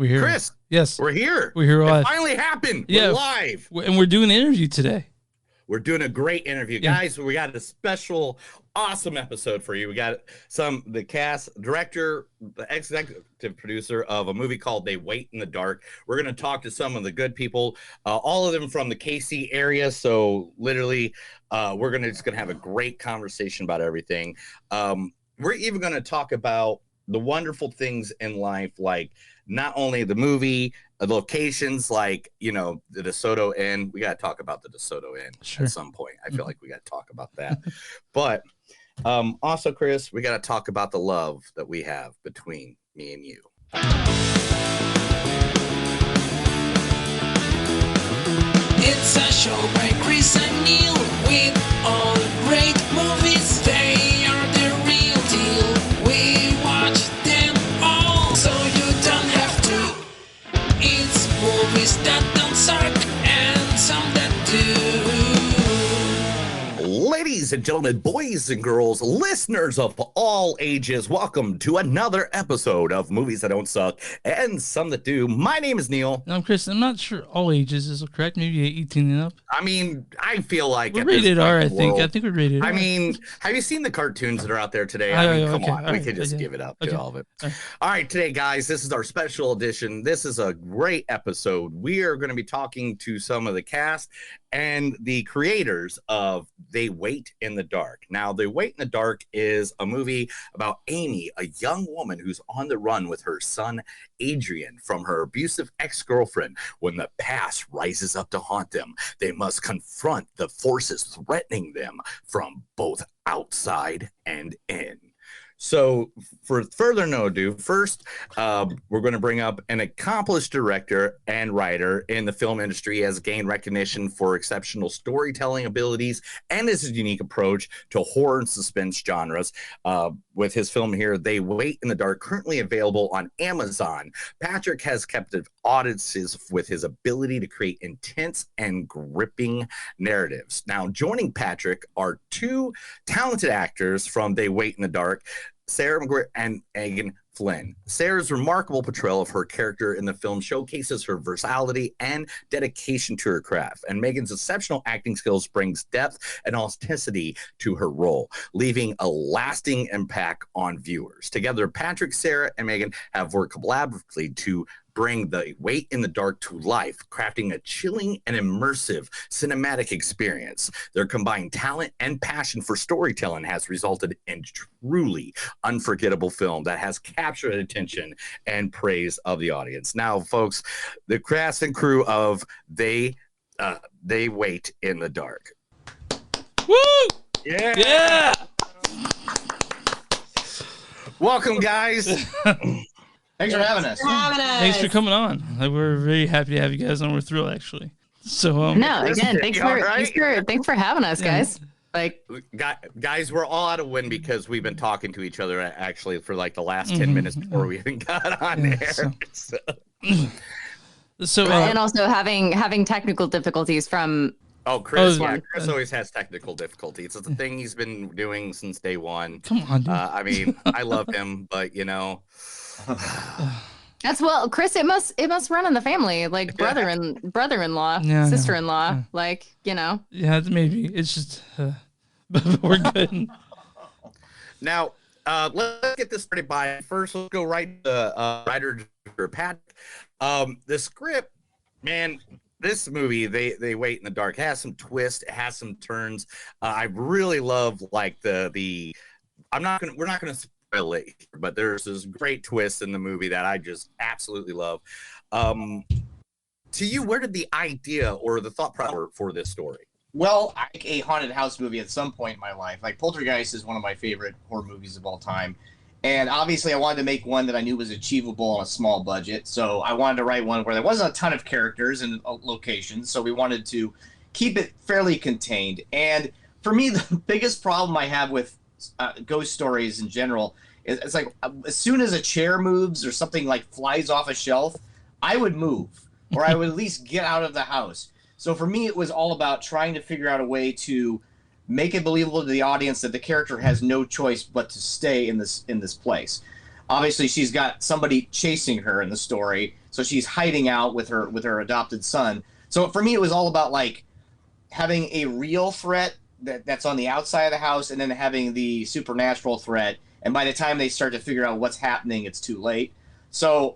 We're here. Chris. Yes. We're here. We're here live. It finally happened. Yeah. We're live. And we're doing an interview today. We're doing a great interview. Yeah. Guys, we got a special, awesome episode for you. We got the cast, director, the executive producer of a movie called They Wait in the Dark. We're going to talk to some of the good people, all of them from the KC area. So literally, we're just going to have a great conversation about everything. We're even going to talk about the wonderful things in life, like not only the movie, the locations, like, you know, the DeSoto Inn. We got to talk about the DeSoto Inn at some point. I feel like we got to talk about that. But also, Chris, we got to talk about the love that we have between me and you. It's a show by Chris and Neil with all great movies. They are the real deal. We watch them all, so you don't have to. It's movies that don't suck and some that do. Ladies and gentlemen, boys and girls, listeners of all ages, welcome to another episode of Movies That Don't Suck and Some That Do. My name is Neil. I'm Chris. I'm not sure all ages is correct. Maybe 18 and up. I mean, I feel like we're rated R, I think. I think we're rated R. I mean, have you seen the cartoons that are out there today? Come on. We can just give it up to all of it. All right, today, guys, this is our special edition. This is a great episode. We are going to be talking to some of the cast and the creators of They Wait in the Dark. Now, They Wait in the Dark is a movie about Amy, a young woman who's on the run with her son, Adrian, from her abusive ex-girlfriend. When the past rises up to haunt them, they must confront the forces threatening them from both outside and in. So for further no ado, first, we're going to bring up an accomplished director and writer in the film industry. He has gained recognition for exceptional storytelling abilities and his unique approach to horror and suspense genres. With his film here, They Wait in the Dark, currently available on Amazon. Patrick has captivated audiences with his ability to create intense and gripping narratives. Now, joining Patrick are two talented actors from They Wait in the Dark, Sarah McGuire and Meagan. Flynn. Sarah's remarkable portrayal of her character in the film showcases her versatility and dedication to her craft, and Megan's exceptional acting skills brings depth and authenticity to her role, leaving a lasting impact on viewers. Together, Patrick, Sarah, and Megan have worked collaboratively to bring The Wait in the Dark to life, crafting a chilling and immersive cinematic experience. Their combined talent and passion for storytelling has resulted in truly unforgettable film that has captured attention and praise of the audience. Now, folks, the cast and crew of They Wait in the Dark. Woo! Yeah! Yeah! Welcome, guys. Thanks for having us. Thanks for coming on. We're very happy to have you guys on. We're thrilled, actually. So, no, again, thanks for having us, guys. Like, guys, we're all out of wind because we've been talking to each other actually for like the last 10 minutes before we even got on air. And also having technical difficulties from. Oh, Chris! Chris always has technical difficulties. It's a thing he's been doing since day one. Come on, dude. I mean, I love him, but you know. Chris, it must run in the family, like brother-in-law, sister-in-law, like, you know. Yeah, maybe it's just but we're good. Now, let's get this started by first. Let's go right to writer Pat. The script, man. This movie, they Wait in the Dark, has some twists, it has some turns. I really love like the. We're not gonna spoil it, but there's this great twist in the movie that I just absolutely love. To you, where did the idea or the thought process for this story? Well, I like a haunted house movie at some point in my life. Like Poltergeist is one of my favorite horror movies of all time. And obviously I wanted to make one that I knew was achievable on a small budget. So I wanted to write one where there wasn't a ton of characters and locations. So we wanted to keep it fairly contained. And for me, the biggest problem I have with ghost stories in general is it's like as soon as a chair moves or something like flies off a shelf, I would move or I would at least get out of the house. So for me, it was all about trying to figure out a way to make it believable to the audience that the character has no choice but to stay in this place. obviously she's got somebody chasing her in the story, so she's hiding out with her adopted son. So for me, it was all about like having a real threat that's on the outside of the house, and then having the supernatural threat. And by the time they start to figure out what's happening, it's too late. So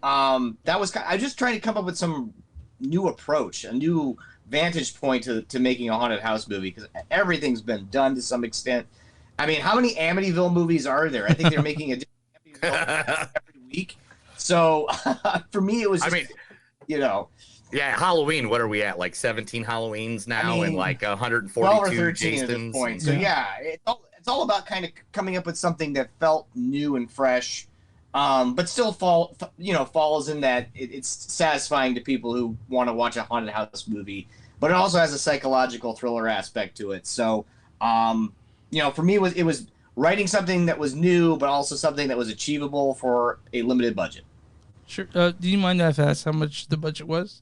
that was I was just trying to come up with some new approach, a new vantage point to making a haunted house movie, because everything's been done to some extent. I mean, how many Amityville movies are there? I think they're making a different Amityville every week. So for me, it was just, Yeah, Halloween, what are we at? Like 17 Halloweens now, and like 142 12 or 13 Jasons. at this point. So it's all about kind of coming up with something that felt new and fresh, but still falls in that it's satisfying to people who want to watch a haunted house movie, but it also has a psychological thriller aspect to it. So, for me, it was writing something that was new, but also something that was achievable for a limited budget. Sure. Do you mind if I ask how much the budget was?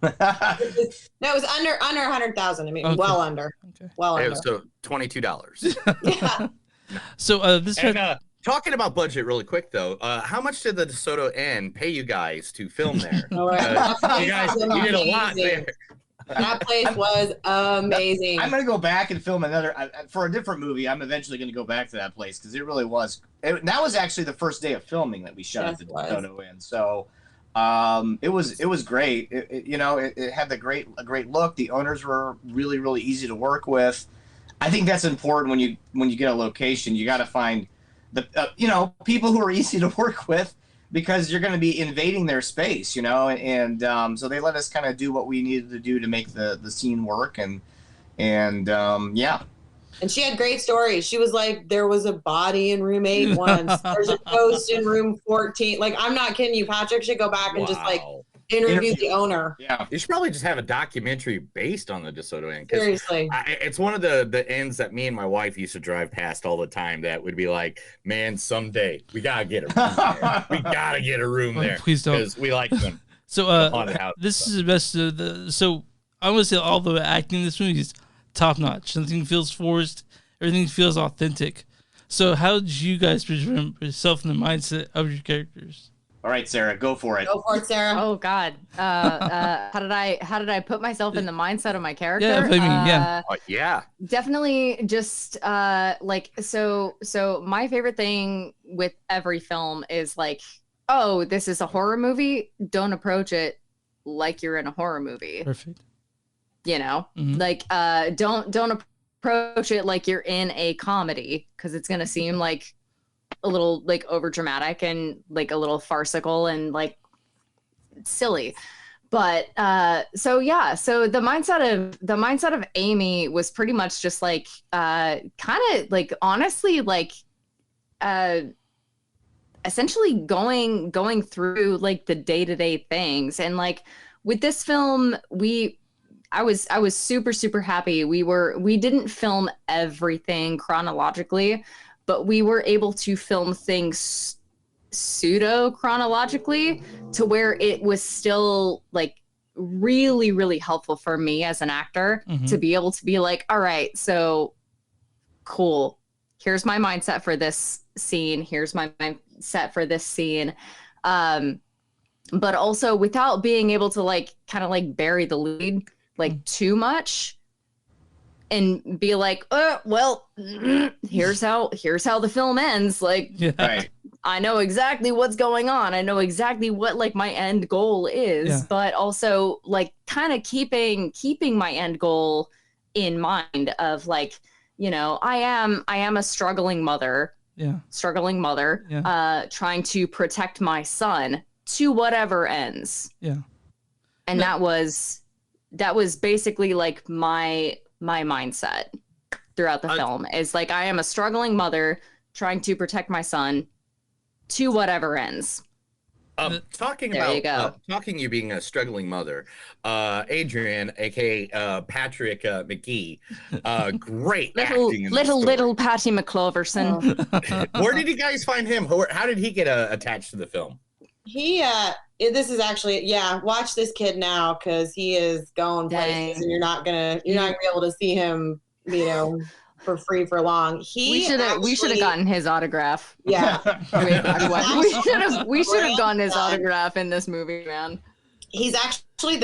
No, it was under 100,000. I mean, okay. Well under. Okay. Well under. So $22. Yeah. So talking about budget really quick though, how much did the DeSoto Inn pay you guys to film there? You did a lot there. That place was amazing. I'm gonna go back and film another for a different movie. I'm eventually gonna go back to that place because it really was. That was actually the first day of filming that we shot at the DeSoto Inn. So it was great. It had a great look. The owners were really, really easy to work with. I think that's important when you get a location. You got to find the people who are easy to work with, because you're going to be invading their space, and so they let us kind of do what we needed to do to make the scene work, and yeah. And she had great stories. She was like, there was a body in room 8 once. There's a ghost in room 14. Like, I'm not kidding you. Patrick should go back and just like interview the owner. Yeah, you should probably just have a documentary based on the DeSoto Inn. Seriously, it's one of the inns that me and my wife used to drive past all the time. That would be like, man, someday we gotta get a room there. We gotta get a room there. Please don't, because we like them. So this is the best of the. So I want to say all the acting in this movie is top notch. Nothing feels forced. Everything feels authentic. So how did you guys present yourself in the mindset of your characters? All right, Sarah, go for it. Go for it, Sarah. Oh God, how did I put myself in the mindset of my character? Yeah, definitely. Just so my favorite thing with every film is like, oh, this is a horror movie. Don't approach it like you're in a horror movie. Perfect. Like don't approach it like you're in a comedy, because it's gonna seem like a little like over dramatic and like a little farcical and like silly. But so the mindset of Amy was pretty much just like kind of like honestly like essentially going through like the day-to-day things. And like with this film, I was super, super happy. We didn't film everything chronologically, but we were able to film things pseudo chronologically to where it was still like really, really helpful for me as an actor to be able to be like, all right, so cool. Here's my mindset for this scene. Here's my mindset for this scene. But also without being able to like kind of like bury the lead like too much and be like, well, here's how the film ends. Like, right. I know exactly what's going on. I know exactly what like my end goal is, but also like kind of keeping my end goal in mind of like, I am a struggling mother, trying to protect my son to whatever ends. Yeah. And that was basically like my mindset throughout the film is like, I am a struggling mother trying to protect my son to whatever ends. Talking you being a struggling mother, Adrian, aka Patrick McGee, great acting in little Patty McCloverson. Where did you guys find him? How did he get attached to the film? He this is actually watch this kid now, because he is going places and you're not gonna be able to see him for free for long. We should have gotten his autograph. Yeah. we should have gotten his autograph in this movie, man. He's actually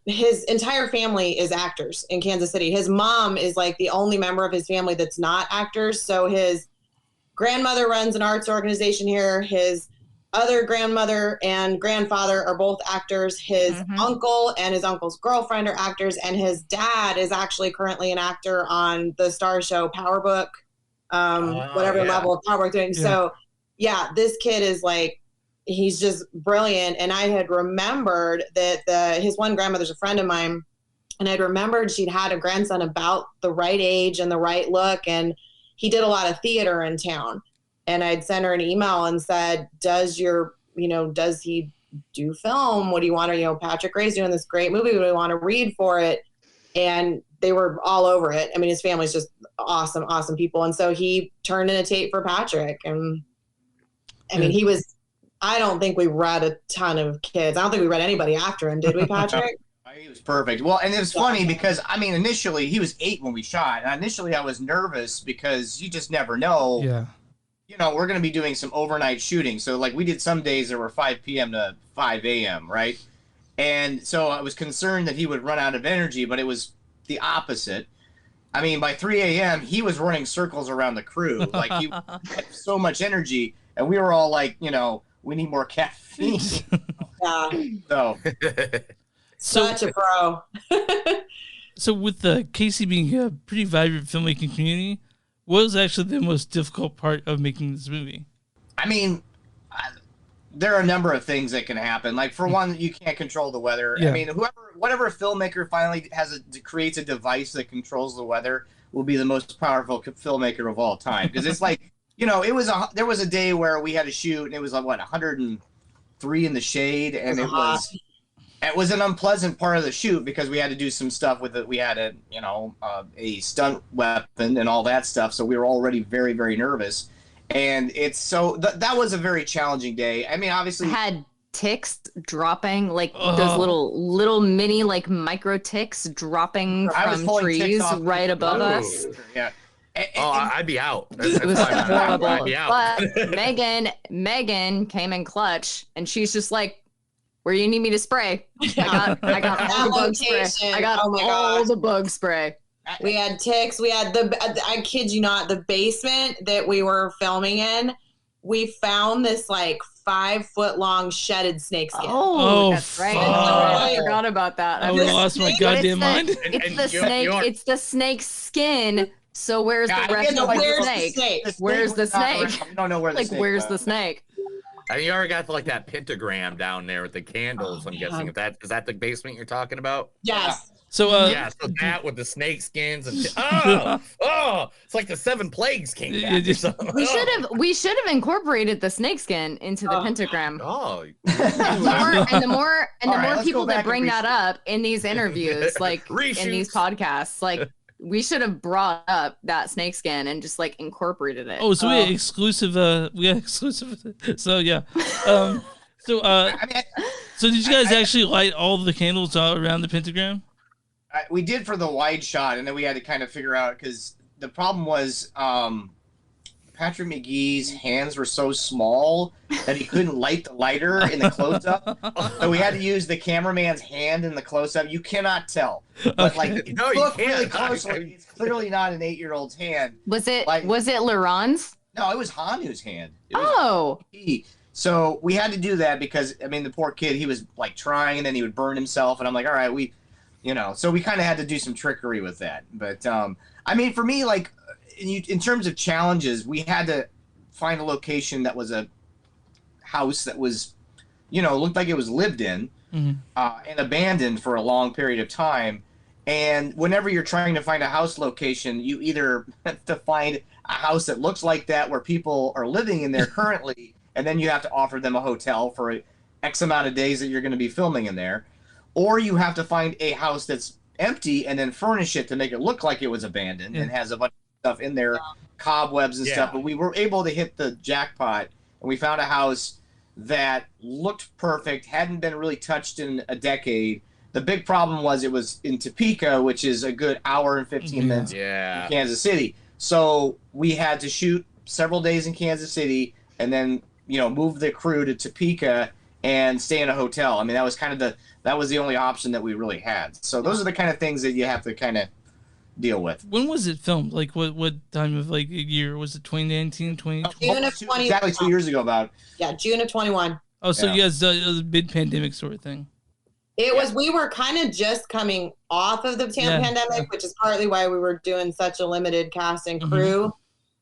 his entire family is actors in Kansas City. His mom is like the only member of his family that's not actors. So his grandmother runs an arts organization here. His other grandmother and grandfather are both actors. His uncle and his uncle's girlfriend are actors, and his dad is actually currently an actor on the star show Power Book, whatever level of Power Book doing. Yeah. So yeah, this kid is like, he's just brilliant. And I had remembered that his one grandmother's a friend of mine, and I'd remembered she'd had a grandson about the right age and the right look, and he did a lot of theater in town. And I'd sent her an email and said, does he do film? What do you want to, Patrick Ray's doing this great movie. What do we want to read for it? And they were all over it. I mean, his family's just awesome, awesome people. And so he turned in a tape for Patrick. And I mean, I don't think we read a ton of kids. I don't think we read anybody after him. Did we, Patrick? He was perfect. Well, and it was funny because, I mean, initially he was 8 when we shot. And initially I was nervous because you just never know. Yeah. We're going to be doing some overnight shooting. So, like, we did some days that were 5 p.m. to 5 a.m., right? And so I was concerned that he would run out of energy, but it was the opposite. I mean, by 3 a.m., he was running circles around the crew. Like, he had so much energy, and we were all like, we need more caffeine. Yeah. Such a pro. So with Casey being a pretty vibrant filmmaking community, what was actually the most difficult part of making this movie? I mean, there are a number of things that can happen. Like, for one, you can't control the weather. Yeah. I mean, whatever filmmaker finally creates a device that controls the weather will be the most powerful filmmaker of all time. Because it's like, there was a day where we had to shoot, and it was like 103 in the shade, and it was an unpleasant part of the shoot because we had to do some stuff with it. We had a stunt weapon and all that stuff, so we were already very, very nervous. And that was a very challenging day. I mean, obviously, had ticks dropping, like those little mini micro ticks dropping from trees right above us. Yeah. I'd be out. It was horrible. I'd be out. But Megan came in clutch, and she's just like, where do you need me to spray? I got all the bug spray. I got all the bug spray. We had ticks. We had I kid you not, the basement that we were filming in, we found this 5-foot-long shedded snake skin. Oh, that's right. I forgot about that. I lost my goddamn mind. It's the snake's skin. So where's the rest of the snake? Where's the snake? I don't know where the snake. Where's the snake? And you already got that pentagram down there with the candles. I'm guessing is that the basement you're talking about? Yes. So so that with the snake skins and it's like the 7 plagues came back. We should have incorporated the snake skin into the pentagram. Oh. And the more people that bring that up in these interviews, in these podcasts, we should have brought up that snake skin and just incorporated it. Oh, so we had exclusive. So yeah. So did you guys actually light all the candles around the pentagram? We did for the wide shot, and then we had to kind of figure out, because the problem was Patrick McGee's hands were so small that he couldn't light the lighter in the close-up. So we had to use the cameraman's hand in the close-up. You cannot tell. But no, you can't. Really closely, it's clearly not an 8-year-old's hand. Was it Laurent's? No, it was Hanu's hand. So we had to do that because, I mean, the poor kid, he was trying, and then he would burn himself, and I'm like, all right, so we kind of had to do some trickery with that. But I mean, for me, in terms of challenges, we had to find a location that was a house that was, looked like it was lived in and abandoned for a long period of time. And whenever you're trying to find a house location, you either have to find a house that looks like that where people are living in there currently, and then you have to offer them a hotel for X amount of days that you're going to be filming in there, or you have to find a house that's empty and then furnish it to make it look like it was abandoned and has a bunch of stuff in there, cobwebs and stuff. But we were able to hit the jackpot, and we found a house that looked perfect, hadn't been really touched in a decade. The big problem was it was in Topeka, which is a good hour and 15 minutes from Kansas City. So we had to shoot several days in Kansas City and then, move the crew to Topeka and stay in a hotel. I mean, that was kind of that was the only option that we really had. So those are the kind of things that you have to kind of deal with. When was it filmed? Like what time of like year? Was it 2019, 2020? June of 20. Exactly 2 years ago about. Yeah, June of 21. Oh, so you guys, it was a mid-pandemic sort of thing. It was, we were kind of just coming off of the pandemic, which is partly why we were doing such a limited cast and crew,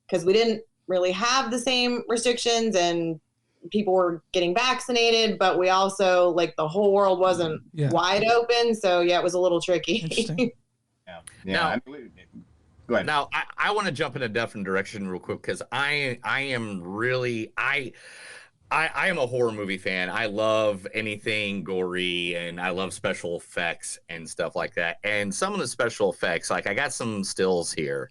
because we didn't really have the same restrictions and people were getting vaccinated, but we also, like, the whole world wasn't wide open. So, yeah, it was a little tricky. Now, go ahead. Now, I want to jump in a different direction real quick because I am really I am a horror movie fan. I love anything gory and I love special effects and stuff like that. And some of the special effects, like I got some stills here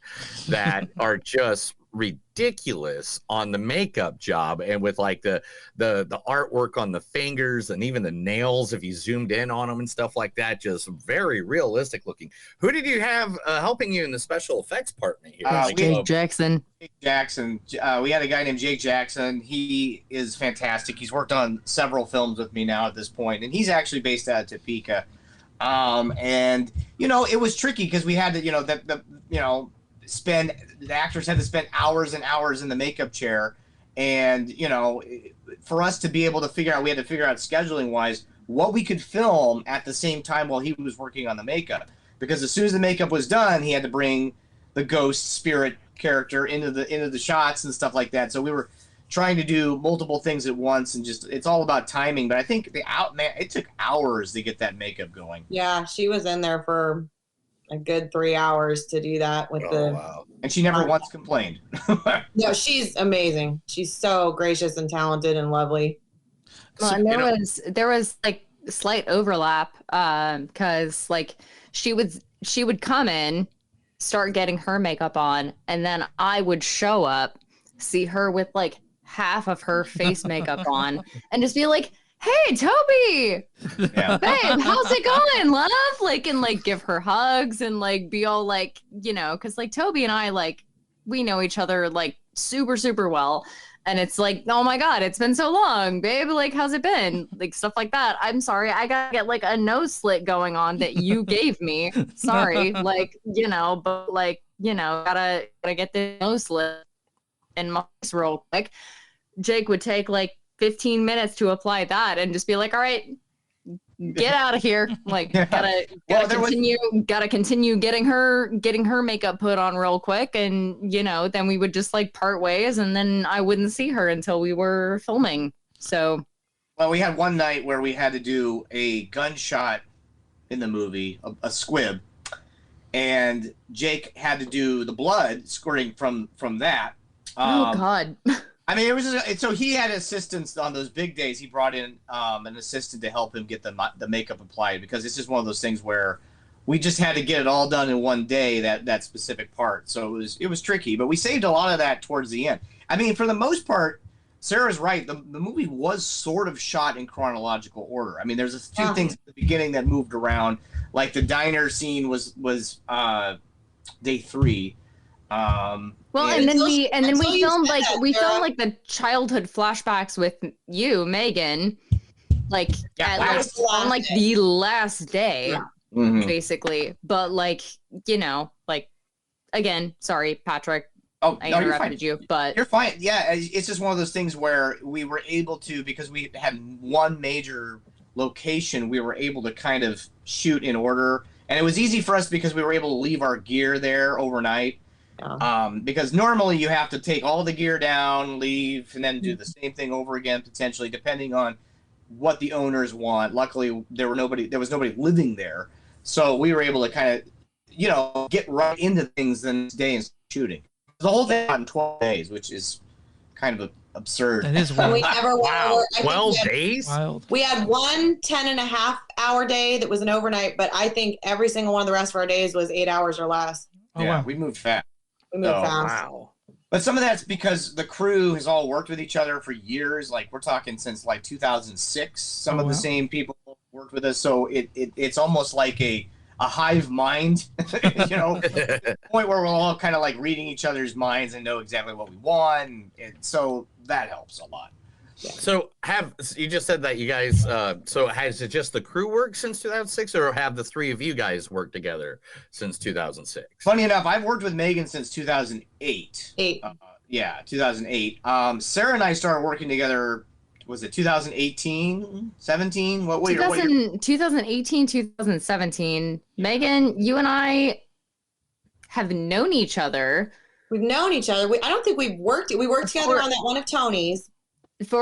that are just ridiculous on the makeup job and with like the artwork on the fingers and even the nails if you zoomed in on them and stuff like that, just very realistic looking. Who did you have helping you in the special effects department here? Jake Jackson. We had a guy named Jake Jackson. He is fantastic. He's worked on several films with me now at this point, and he's actually based out of Topeka. And it was tricky because we had to the actors had to spend hours and hours in the makeup chair, and for us to be able to figure out, we had to figure out scheduling wise what we could film at the same time while he was working on the makeup, because as soon as the makeup was done he had to bring the ghost spirit character into the shots and stuff like that. So we were trying to do multiple things at once, and just it's all about timing. But I think it took hours to get that makeup going. Yeah, she was in there for a good 3 hours to do that with wow. And she never once complained. No, she's amazing. She's so gracious and talented and lovely. Well, and there was like slight overlap because like she would come in, start getting her makeup on, and then I would show up, see her with like half of her face makeup on, and just be like, "Hey, Toby, babe, how's it going, love?" Like, and like give her hugs and like be all like, because like Toby and I, like, we know each other like super, super well. And it's like, "Oh my God, it's been so long, babe. Like, how's it been?" Like stuff like that. "I'm sorry, I gotta get like a nose slit going on that you gave me. Sorry." Like, but like, gotta get the nose slit in my face real quick. Jake would take like 15 minutes to apply that and just be like, "All right, get out of here." Like, gotta continue getting her makeup put on real quick. And, then we would just like part ways, and then I wouldn't see her until we were filming. So. Well, we had one night where we had to do a gunshot in the movie, a squib, and Jake had to do the blood squirting from that. Oh God. I mean, it was so he had assistants on those big days. He brought in an assistant to help him get the makeup applied, because it's just one of those things where we just had to get it all done in one day, that specific part. So it was tricky, but we saved a lot of that towards the end. I mean, for the most part, Sarah's right. The movie was sort of shot in chronological order. I mean, there's a few things at the beginning that moved around, like the diner scene was day 3. Well, and then we filmed like the childhood flashbacks with you, Meagan, like on like the last day, basically. But like, like, again, sorry, Patrick. Oh, I interrupted you, but you're fine. Yeah, it's just one of those things where we were able to, because we had one major location, we were able to kind of shoot in order, and it was easy for us because we were able to leave our gear there overnight. Because normally you have to take all the gear down, leave, and then do the same thing over again, potentially, depending on what the owners want. Luckily, there was nobody living there, so we were able to kind of, get right into things the next day and start shooting. The whole thing in 12 days, which is kind of absurd. That is wild. Wow, 12 days? Wild. We had one 10.5-hour day that was an overnight, but I think every single one of the rest of our days was 8 hours or less. Oh, wow. We moved fast. Wow. But some of that's because the crew has all worked with each other for years. Like, we're talking since like 2006. Some of the same people worked with us. So it's almost like a hive mind, you know, to the point where we're all kind of like reading each other's minds and know exactly what we want. And so that helps a lot. So you just said that you guys, so has it just the crew worked since 2006, or have the three of you guys worked together since 2006? Funny enough, I've worked with Meagan since 2008. 2008. Sarah and I started working together, was it 2018, 17? What 2018, 2017. Meagan, you and I have known each other. We've known each other. I don't think we worked together on that one of Tony's. We've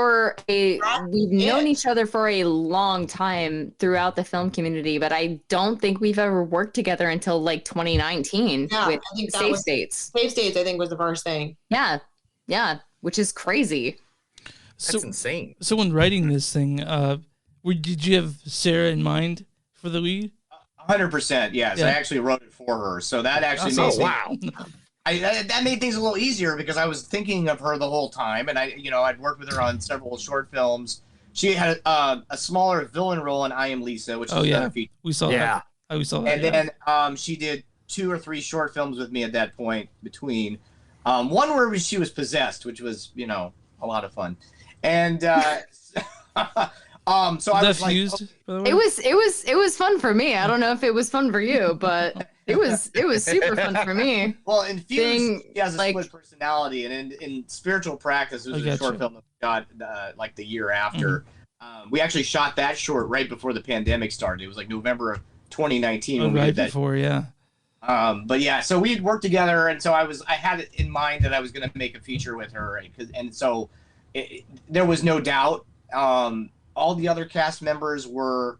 known each other for a long time throughout the film community, but I don't think we've ever worked together until like 2019 with Safe States. Safe States, I think, was the first thing. Yeah, which is crazy. That's insane. So when writing this thing, did you have Sarah in mind for the lead? 100%, yes. Yeah. I actually wrote it for her, so that actually that made things a little easier because I was thinking of her the whole time, and I'd worked with her on several short films. She had a smaller villain role in I Am Lisa, which is we saw that. We saw that. And then she did 2 or 3 short films with me at that point between. One where she was possessed, which was a lot of fun, and so I was like, it was fun for me. I don't know if it was fun for you, but it was super fun for me. Well, in Fuse, he has a split personality, and in Spiritual Practice, it was a short film that we got like the year after. We actually shot that short right before the pandemic started. It was like November of 2019 when we did that. Before, yeah. But yeah, so we had worked together, and so I had it in mind that I was going to make a feature with her, and so there was no doubt. All the other cast members were,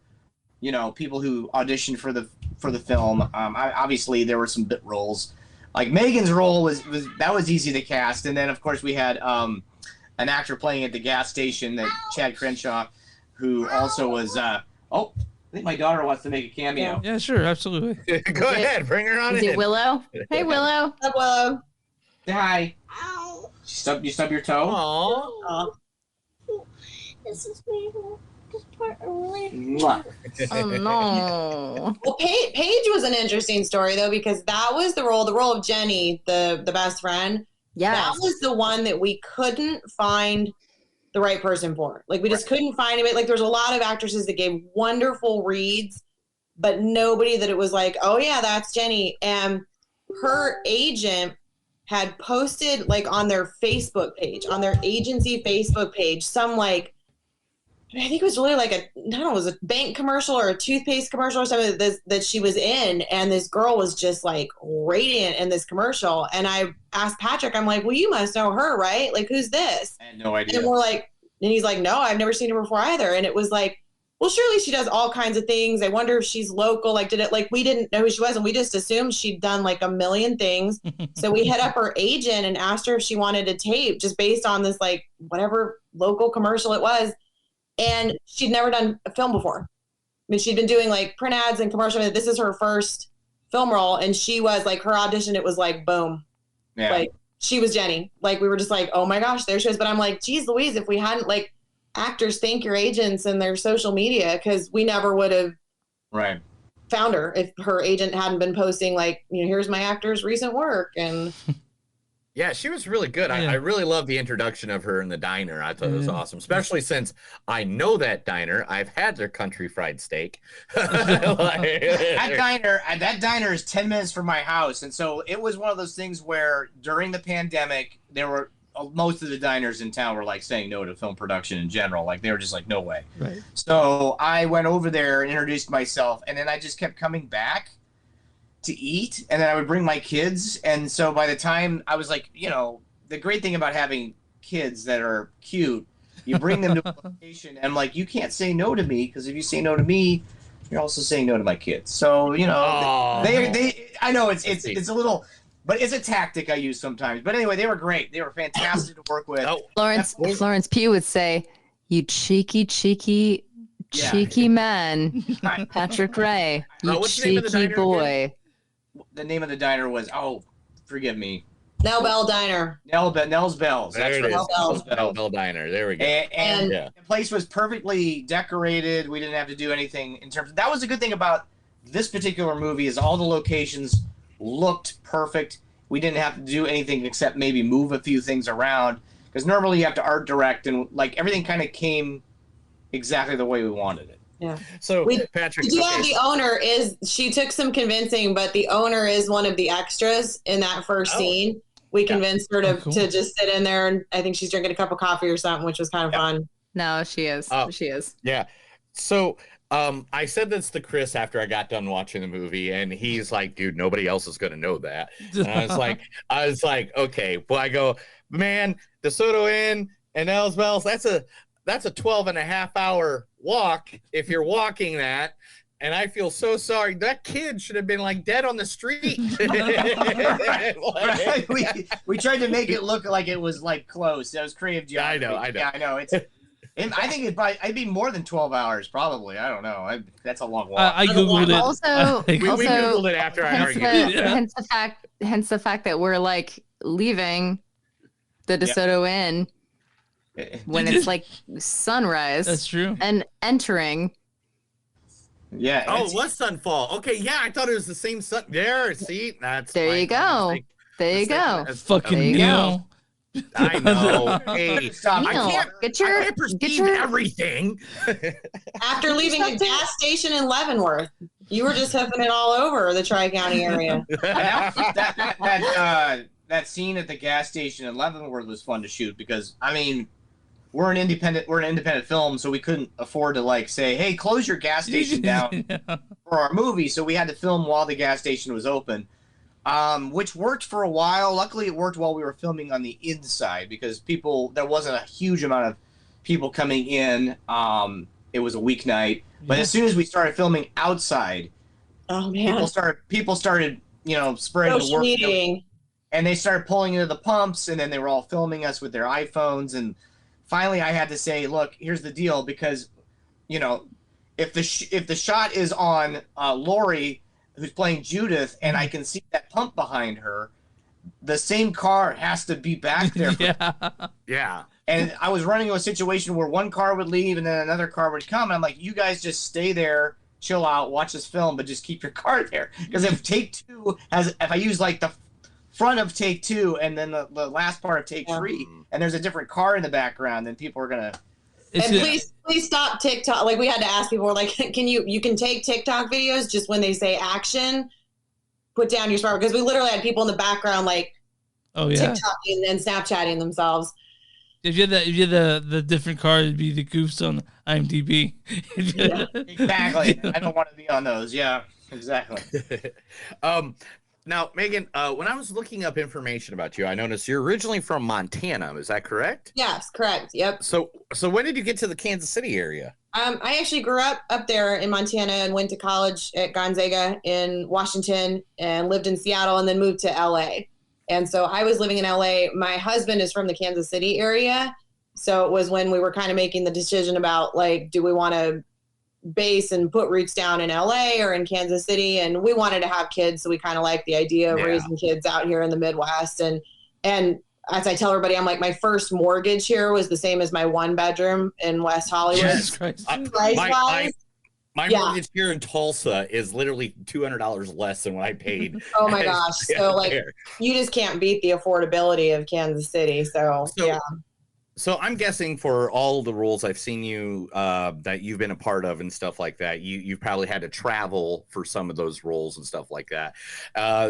people who auditioned for the film. Obviously, there were some bit roles, like Megan's role was easy to cast, and then of course we had an actor playing at the gas station, that Chad Crenshaw, who also was. I think my daughter wants to make a cameo. Yeah, sure, absolutely. Go ahead, bring her on in. Is it Willow? Hey, Willow. Hi, Willow. Say hi. Ow. You stub your toe? Aww. This is me. This part really. Oh no. Well, Paige was an interesting story though, because that was the role of Jenny, the best friend. Yeah. That was the one that we couldn't find the right person for. Like we just couldn't find anybody. Like there's a lot of actresses that gave wonderful reads, but nobody that it was like, oh yeah, that's Jenny. And her agent had posted like on their Facebook page, on their agency Facebook page, some like, I think it was really like it was a bank commercial or a toothpaste commercial or something that she was in. And this girl was just like radiant in this commercial. And I asked Patrick, I'm like, well, you must know her, right? Like, who's this? I had no idea. And he's like, no, I've never seen her before either. And it was like, well, surely she does all kinds of things. I wonder if she's local. Like, we didn't know who she was. And we just assumed she'd done like a million things. So we hit up her agent and asked her if she wanted to tape just based on this, like whatever local commercial it was. And she'd never done a film before. I mean, she'd been doing like print ads and commercials. This is her first film role. And she was like, her audition, it was like, boom. Yeah. Like she was Jenny. Like we were just like, oh my gosh, there she is. But I'm like, geez Louise, if we hadn't like actors thank your agents and their social media, because we never would have found her if her agent hadn't been posting like, here's my actor's recent work. And yeah, she was really good. I really love the introduction of her in the diner. I thought it was awesome, especially since I know that diner. I've had their country fried steak. That diner is 10 minutes from my house. And so it was one of those things where during the pandemic, most of the diners in town were like saying no to film production in general. Like they were just like, no way. Right. So I went over there and introduced myself, and then I just kept coming back to eat, and then I would bring my kids. And so by the time I was like, the great thing about having kids that are cute, you bring them to a location, and I'm like, you can't say no to me, because if you say no to me, you're also saying no to my kids. So they I know it's a little, but it's a tactic I use sometimes. But anyway, they were great. They were fantastic to work with. Florence Pugh would say, you cheeky man, Patrick Ray, you cheeky boy. The name of the diner was, forgive me, Nell Bell Diner. Nell's Bells. That's right. Nell's Bell Diner. There we go. And the place was perfectly decorated. We didn't have to do anything in terms of, that was a good thing about this particular movie is all the locations looked perfect. We didn't have to do anything except maybe move a few things around, because normally you have to art direct, and like everything kind of came exactly the way we wanted it. Yeah. So Patrick, the owner she took some convincing, but the owner is one of the extras in that first scene. We convinced her to just sit in there, and I think she's drinking a cup of coffee or something, which was kind of fun. No, she is. She is. Yeah. So I said this to Chris after I got done watching the movie, and he's like, dude, nobody else is going to know that. And I was like, okay. Well, I go, man, DeSoto Inn and Ells Bells, that's a 12 and a half hour walk if you're walking that. And I feel so sorry. That kid should have been like dead on the street. we tried to make it look like it was like close. That was creative geography. I know. Yeah, I know. I think it'd be more than 12 hours, probably. I don't know. That's a long walk. I googled it. We googled it after I argued. Hence the fact that we're like leaving the DeSoto Inn when it's like sunrise. That's true. And entering. Yeah. Oh, it was sunfall. Okay, yeah, I thought it was the same sun. There, see, there you go. There you go. Fucking Neil. I know. Hey, stop. I can't perceive everything. After leaving a gas station in Leavenworth, you were just hoofing it all over the Tri-County area. That scene at the gas station in Leavenworth was fun to shoot because, I mean, we're an independent film, so we couldn't afford to like say, hey, close your gas station down for our movie. So we had to film while the gas station was open, which worked for a while. Luckily, it worked while we were filming on the inside because there wasn't a huge amount of people coming in. It was a weeknight, but as soon as we started filming outside, oh man, people started spreading the work, and they started pulling into the pumps, and then they were all filming us with their iPhones and. Finally, I had to say, look, here's the deal, because, if the shot is on Lori, who's playing Judith, and I can see that pump behind her, the same car has to be back there. Yeah. And I was running into a situation where one car would leave and then another car would come. And I'm like, you guys just stay there, chill out, watch this film, but just keep your car there. Because if take two if I use like the front of take two and then the last part of take three, and there's a different car in the background, then people are gonna. And please stop TikTok. Like we had to ask people, like, you can take TikTok videos just when they say action, put down your smartphone, because we literally had people in the background like, TikToking and Snapchatting themselves. If you had the different car, it'd be the goofs on IMDb. Exactly. I don't want to be on those. Yeah, exactly. Now, Megan, when I was looking up information about you, I noticed you're originally from Montana. Is that correct? Yes, correct. Yep. So when did you get to the Kansas City area? I actually grew up there in Montana and went to college at Gonzaga in Washington and lived in Seattle and then moved to LA. And so I was living in LA. My husband is from the Kansas City area. So it was when we were kind of making the decision about like, do we want to base and put roots down in LA or in Kansas City, and we wanted to have kids, so we kind of like the idea of raising kids out here in the Midwest. And as I tell everybody, I'm like, my first mortgage here was the same as my one bedroom in West Hollywood. Jesus Christ. My mortgage here in Tulsa is literally $200 less than what I paid. Oh my gosh. So like you just can't beat the affordability of Kansas City. So yeah. So I'm guessing for all the roles I've seen you that you've been a part of and stuff like that, you've probably had to travel for some of those roles and stuff like that.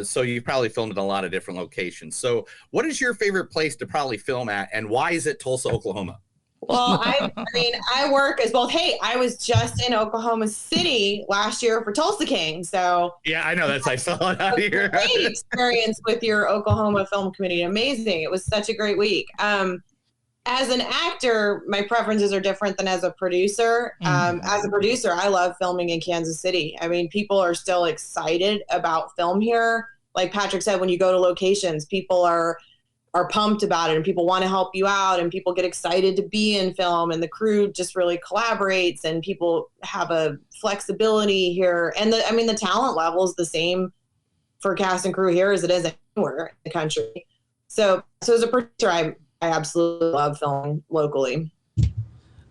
So you've probably filmed in a lot of different locations. So what is your favorite place to probably film at, and why is it Tulsa, Oklahoma? Well, I mean, I work as both. Hey, I was just in Oklahoma City last year for Tulsa King. So yeah, I know I saw it out here. Great experience with your Oklahoma film community. Amazing. It was such a great week. As an actor, my preferences are different than as a producer. As a producer, I love filming in Kansas City. I mean, people are still excited about film here. Like Patrick said, when you go to locations, people are pumped about it and people want to help you out and people get excited to be in film and the crew just really collaborates and people have a flexibility here. And the talent level is the same for cast and crew here as it is anywhere in the country. So as a producer, I absolutely love filming locally.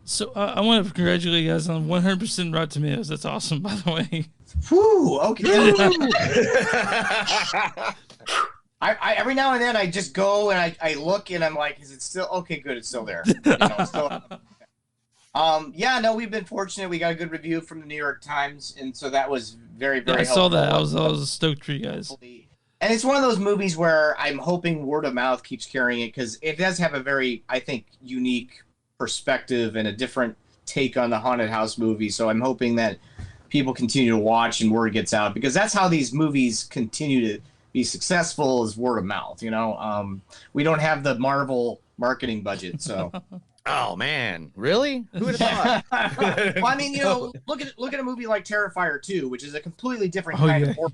So I want to congratulate you guys on 100% Rotten Tomatoes. That's awesome, by the way. Whew, okay. I every now and then I just go and I look and I'm like, is it still okay? Good, it's still there. It's still. Yeah, no, we've been fortunate. We got a good review from the New York Times, and so that was very, very helpful. I saw that. I was stoked for you guys. And it's one of those movies where I'm hoping word of mouth keeps carrying it because it does have a very, I think, unique perspective and a different take on the haunted house movie. So I'm hoping that people continue to watch and word gets out because that's how these movies continue to be successful is word of mouth. We don't have the Marvel marketing budget, so. Oh man, really? Who would have thought? Well, I mean, look at a movie like Terrifier 2, which is a completely different kind of horror.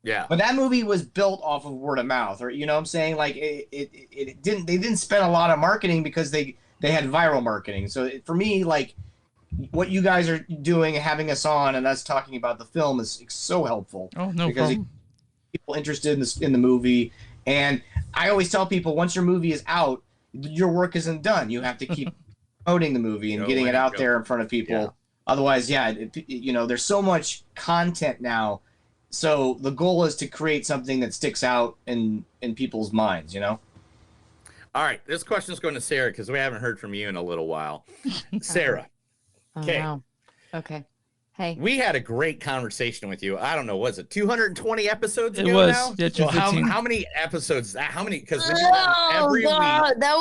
Yeah. But that movie was built off of word of mouth, or what I'm saying? Like they didn't spend a lot of marketing because they had viral marketing. So for me, like what you guys are doing, having us on and us talking about the film is so helpful. Oh, no because problem. People interested in the movie, and I always tell people once your movie is out, your work isn't done. You have to keep promoting the movie and getting it out there in front of people. Yeah. Otherwise, there's so much content now. So the goal is to create something that sticks out in people's minds, All right. This question is going to Sarah because we haven't heard from you in a little while. Sarah. Okay. Oh, no. Okay. Hey. We had a great conversation with you. I don't know, was it 220 episodes ago? It was. Now? Yeah, so how many episodes? How many? Because every week. That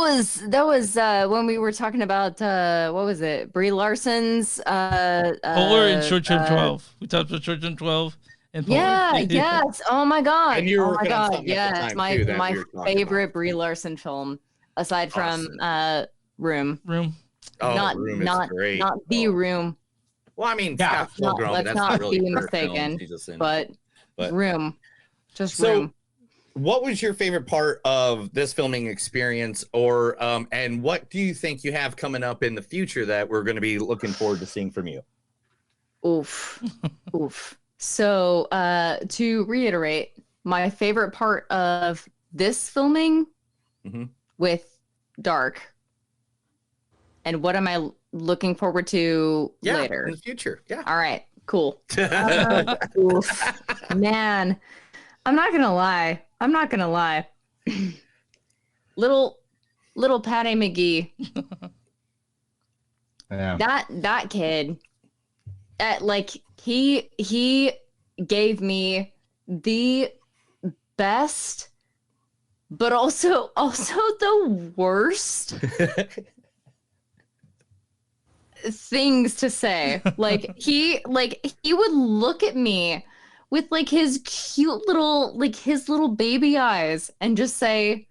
was when we were talking about what was it? Brie Larson's Polar and Short Term 12. We talked about Short Term 12 and Polar. Yeah. Yes. Oh my God. And you were working on something Yeah, at the it's time, my favorite Brie Larson film, aside from Room. Room. Oh, Room is great. Not The Room. Well, I mean, let's not really be mistaken, but Room. Just Room. What was your favorite part of this filming experience, or and what do you think you have coming up in the future that we're going to be looking forward to seeing from you? Oof. So, to reiterate, my favorite part of this filming with Dark, and what am I looking forward to later in the future? Yeah. All right. Cool. Man, I'm not gonna lie. little Patty McGee. Yeah. That kid. He gave me the best, but also the worst things to say. He would look at me with his cute little his little baby eyes and just say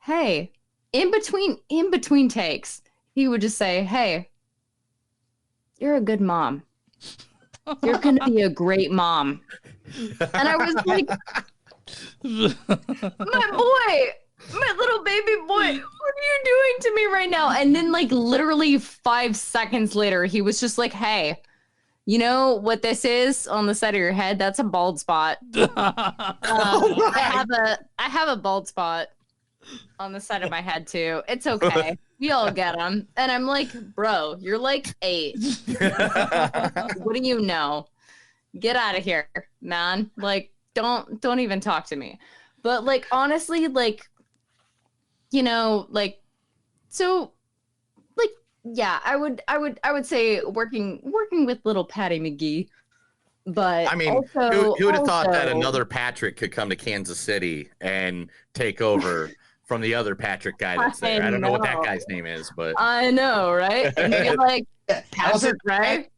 hey, in between takes, he would just say, hey, you're a good mom. You're gonna be a great mom. And I was like, my little baby boy, what are you doing to me right now? And then literally 5 seconds later, he was just like, hey, you know what this is on the side of your head? That's a bald spot. I have a bald spot on the side of my head too. It's okay. We all get them. And I'm like, bro, you're 8. What do you know? Get out of here, man. Don't even talk to me. But honestly, yeah, I would say working with little Patty McGee. But I mean, who would have thought that another Patrick could come to Kansas City and take over from the other Patrick guy that's there? I don't know what that guy's name is, but I know, right? And you're Patrick, right?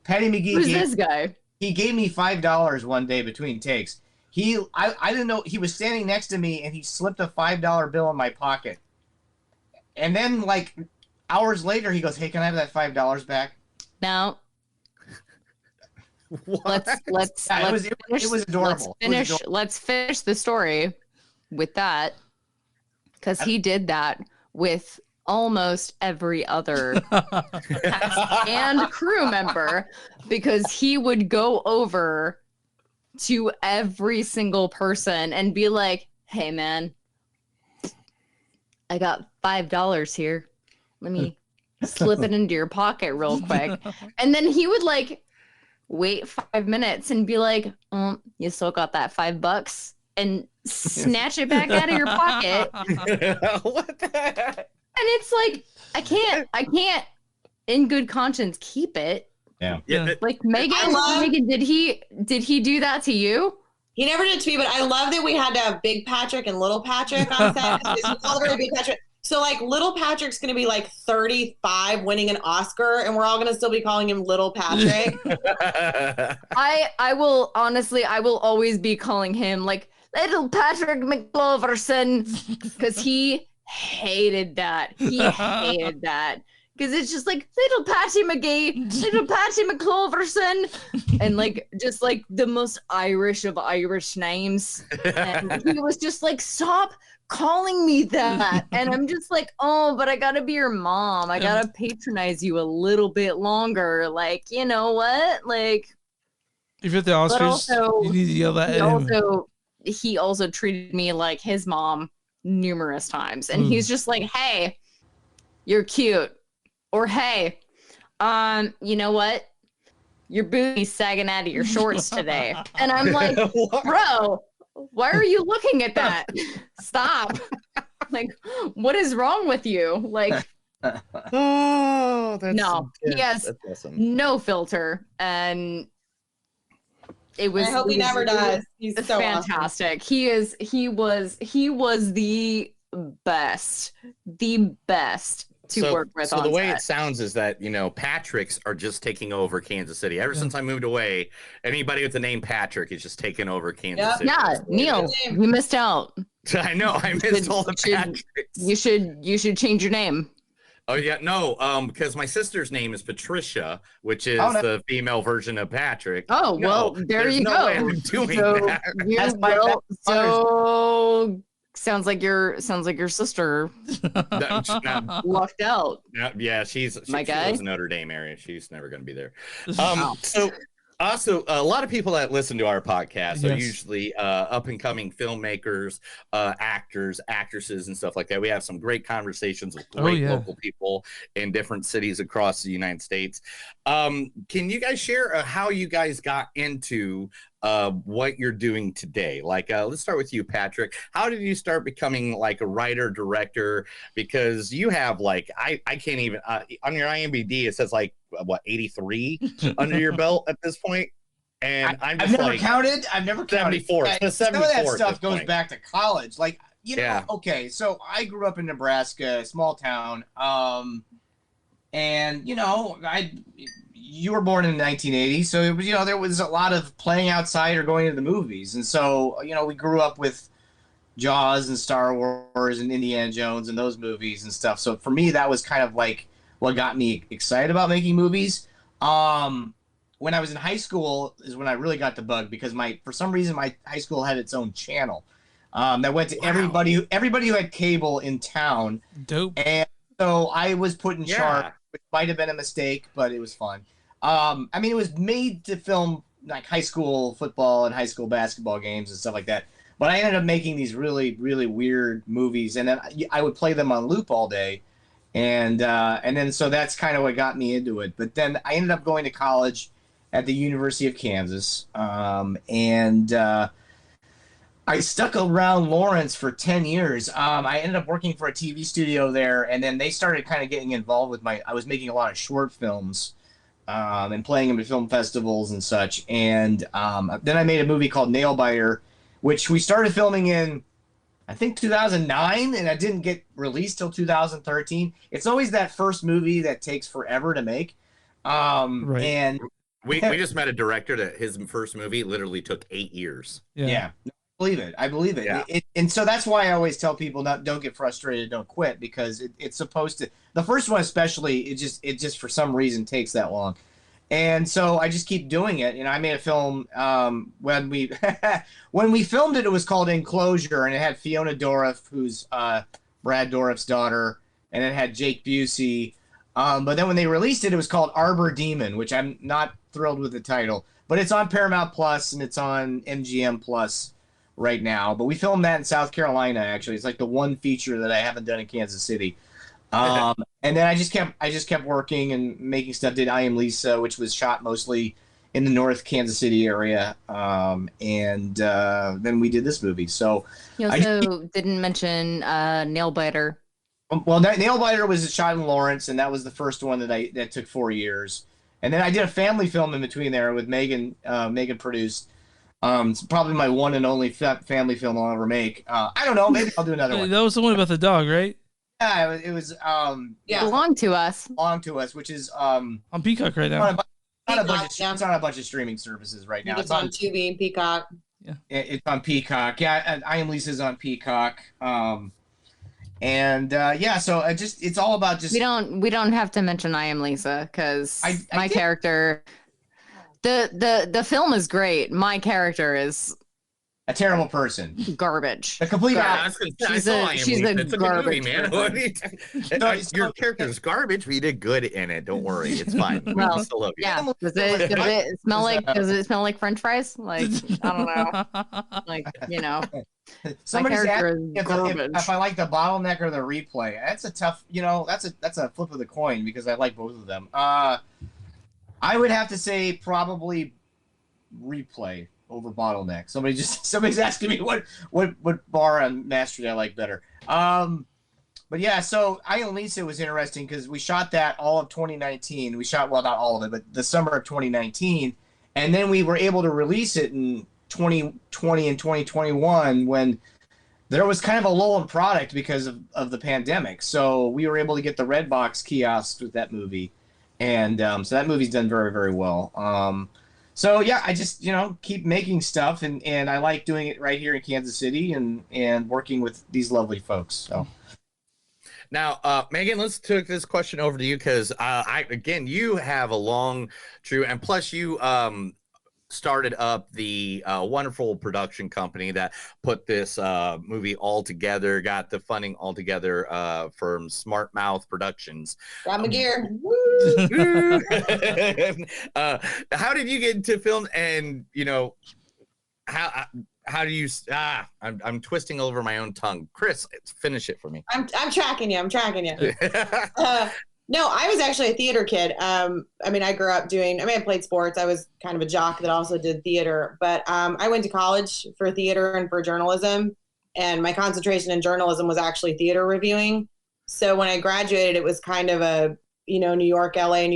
Patty McGee. Who's this guy? He gave me $5 one day between takes. I didn't know he was standing next to me, and he slipped a $5 bill in my pocket. And then hours later, he goes, "Hey, can I have that $5 back?" No. What? It was adorable. Let's finish the story with that, because he did that with almost every other cast and crew member, because he would go over to every single person and be like, "Hey, man, I got $5 here. Let me slip it into your pocket real quick. And then he would like wait 5 minutes and be like, you still got that $5? And snatch it back out of your pocket. What the heck? And it's like, I can't in good conscience keep it. Yeah. Like Meagan, did he do that to you? He never did to me, but I love that we had to have Big Patrick and Little Patrick on set. All the very Big Patrick. So like Little Patrick's going to be like 35 winning an Oscar, and we're all going to still be calling him Little Patrick. I will always be calling him like Little Patrick McGloverson, because he hated that. Because it's just like Little Patty McGee, Little Patty McCloverson, and like just like the most Irish of Irish names. And he was just like, stop calling me that. And I'm just like, oh, but I gotta be your mom. I gotta patronize you a little bit longer. Like, you know what? Like, if you're at the Oscars, you need to yell that at him. He also treated me like his mom numerous times. And he's just like, hey, you're cute. Or, hey, you know what? Your booty's sagging out of your shorts today. And I'm like, bro, why are you looking at that? Stop. Like, what is wrong with you? Like, oh, that's no, he has no filter. And it was. I hope he never does. He's so fantastic. Awesome. He was the best to work with. So the way it sounds is that, you know, Patricks are just taking over Kansas City. Ever since I moved away, anybody with the name Patrick is just taking over Kansas City. Yeah, Neil, you missed out. I know, I missed all the Patricks. You should change your name. Oh yeah, no, because my sister's name is Patricia, which is the female version of Patrick. Oh, well, there you go. Way I'm doing that. So sounds like your sister lucked out. Yeah, she was in Notre Dame area. She's never going to be there. So also, a lot of people that listen to our podcast are usually up and coming filmmakers, actors, actresses, and stuff like that. We have some great conversations with great local people in different cities across the United States. Can you guys share how you guys got into what you're doing today? Like, let's start with you, Patrick. How did you start becoming like a writer, director? Because you have like, I can't even, on your IMDb, it says like, what, 83 under your belt at this point? And I've never counted. I've never counted. 74. Some of that stuff goes back to college. Like, you know, okay, so I grew up in Nebraska, small town. And, you know, you were born in 1980, so it was, you know, there was a lot of playing outside or going to the movies. And so, you know, we grew up with Jaws and Star Wars and Indiana Jones and those movies and stuff. So for me, that was kind of like what got me excited about making movies. When I was in high school is when I really got the bug, because for some reason my high school had its own channel that went to everybody who had cable in town. Dope. And so I was put in charge, which might have been a mistake, but it was fun. I mean, it was made to film like high school football and high school basketball games and stuff like that. But I ended up making these really, really weird movies, and then I would play them on loop all day. And then so that's kind of what got me into it. But then I ended up going to college at the University of Kansas, and I stuck around Lawrence for 10 years. I ended up working for a TV studio there, and then they started kind of getting involved with I was making a lot of short films and playing them at film festivals and such. And then I made a movie called Nailbiter, which we started filming in, I think, 2009, and it didn't get released till 2013. It's always that first movie that takes forever to make. Right. And we just met a director that his first movie literally took 8 years. Yeah. I believe it. Yeah. And so that's why I always tell people don't get frustrated, don't quit, because it's supposed to. The first one especially, it just for some reason takes that long. And so I just keep doing it. And I made a film when we filmed it. It was called Enclosure, and it had Fiona Dourif, who's Brad Dourif's daughter, and it had Jake Busey. But then when they released it, it was called Arbor Demon, which I'm not thrilled with the title. But it's on Paramount Plus and it's on MGM Plus right now. But we filmed that in South Carolina, actually. It's like the one feature that I haven't done in Kansas City. And then I just kept working and making stuff. Did I Am Lisa, which was shot mostly in the North Kansas City area, and then we did this movie. So you also didn't mention Nailbiter. Well, Nailbiter was shot in Lawrence, and that was the first one that took 4 years. And then I did a family film in between there with Meagan. Meagan produced. It's probably my one and only family film I'll ever make. I don't know. Maybe I'll do another one. That was the one about the dog, right? Yeah, it was. Yeah, Belong to Us. Belong to Us, which is on Peacock right now. It's on a bunch of streaming services right now. It's on Tubi and Peacock. Yeah, it's on Peacock. Yeah, I Am Lisa's on Peacock. So it's all about just. We don't have to mention I Am Lisa because my character. The film is great. My character is a terrible person. Garbage. The complete She's a garbage movie, man. Your character's garbage, but you did good in it. Don't worry, it's fine. Well, we still love you. Yeah. Does it smell like French fries? Like I don't know. Like Somebody's asking if I like the bottleneck or the replay. That's a tough. That's a flip of the coin because I like both of them. I would have to say probably replay over bottleneck. Somebody's asking me what bar on Mastery I like better. But yeah, so I Am Lisa was interesting because we shot that all of 2019. We shot, well, not all of it, but the summer of 2019, and then we were able to release it in 2020 and 2021 when there was kind of a lull in product because of the pandemic. So we were able to get the Redbox kiosks with that movie. And so that movie's done very, very well. So yeah, I just keep making stuff, and I like doing it right here in Kansas City and working with these lovely folks. So now, Meagan, let's take this question over to you because you have a long, true, and plus you started up the wonderful production company that put this movie all together, got the funding all together from Smart Mouth Productions. Rob McGuire. How did you get into film, and how do you I'm twisting over my own tongue. Chris, finish it for me. I'm tracking you. No, I was actually a theater kid. I grew up I played sports. I was kind of a jock that also did theater, but I went to college for theater and for journalism, and my concentration in journalism was actually theater reviewing. So when I graduated, it was kind of a, New York, LA,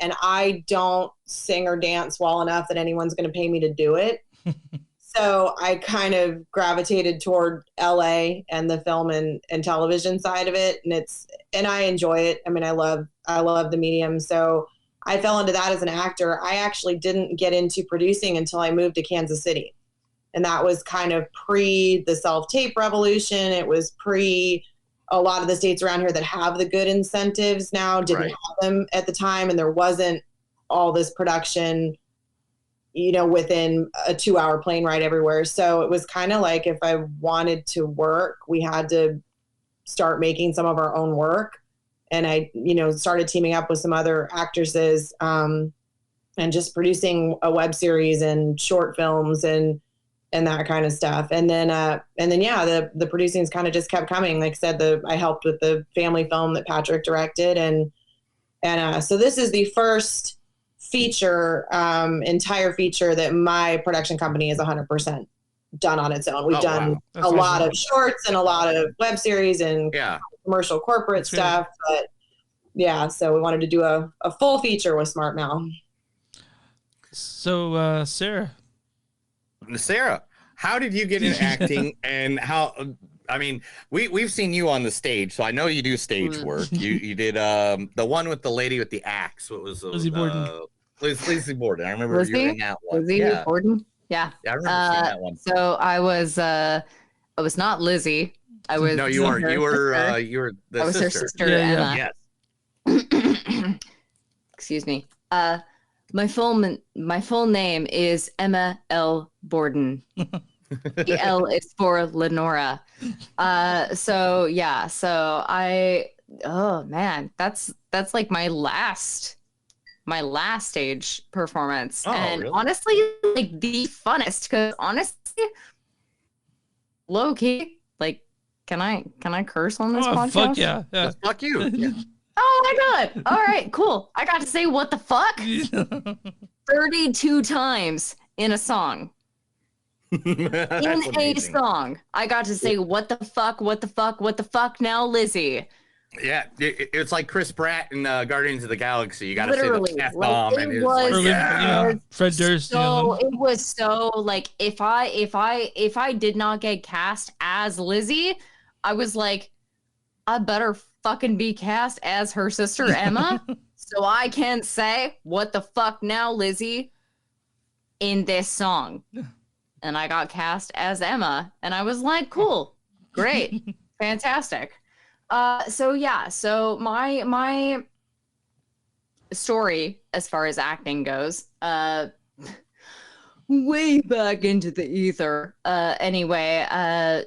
and I don't sing or dance well enough that anyone's going to pay me to do it. So I kind of gravitated toward LA and the film and television side of it. And I enjoy it. I love the medium. So I fell into that as an actor. I actually didn't get into producing until I moved to Kansas City. And that was kind of pre the self-tape revolution. It was pre a lot of the states around here that have the good incentives now didn't have them at the time. And there wasn't all this production within a 2-hour plane ride everywhere. So it was kind of like if I wanted to work, we had to start making some of our own work. And I, started teaming up with some other actresses and just producing a web series and short films and that kind of stuff. And then the producings kind of just kept coming. Like I said, I helped with the family film that Patrick directed. And so this is the first entire feature that my production company is 100% done on its own. We've done a lot of shorts and a lot of web series and commercial corporate stuff. But yeah, so we wanted to do a full feature with Smart Mouth. So Sarah, how did you get into acting, and how? We've seen you on the stage, so I know you do stage work. You did the one with the lady with the axe. What was Lizzie Borden? Lizzie Borden. I remember you were in that one. Lizzie Borden. Yeah. I remember seeing that one. So I was not Lizzie. I was. No, you weren't. You were the sister. I was her sister. Yeah. Yes. Excuse me. My full name is Emma L. Borden. The L is for Lenora. Oh man, that's like my last stage performance. And really? Honestly, like the funnest, because honestly, low key, like Can I curse on this podcast? Fuck yeah. Fuck you. Yeah. Oh my god. All right, cool. I got to say what the fuck 32 times in a song. A song. I got to say what the fuck now, Lizzie. Yeah, it's like Chris Pratt in Guardians of the Galaxy. You got to say the Like, F-bomb, and it's like, Fred Durst. So it was so like if I did not get cast as Lizzie, I was like, I better fucking be cast as her sister Emma, so I can say what the fuck now, Lizzie, in this song. And I got cast as Emma, and I was like, cool, great, fantastic. So my story as far as acting goes, way back into the ether. Anyway,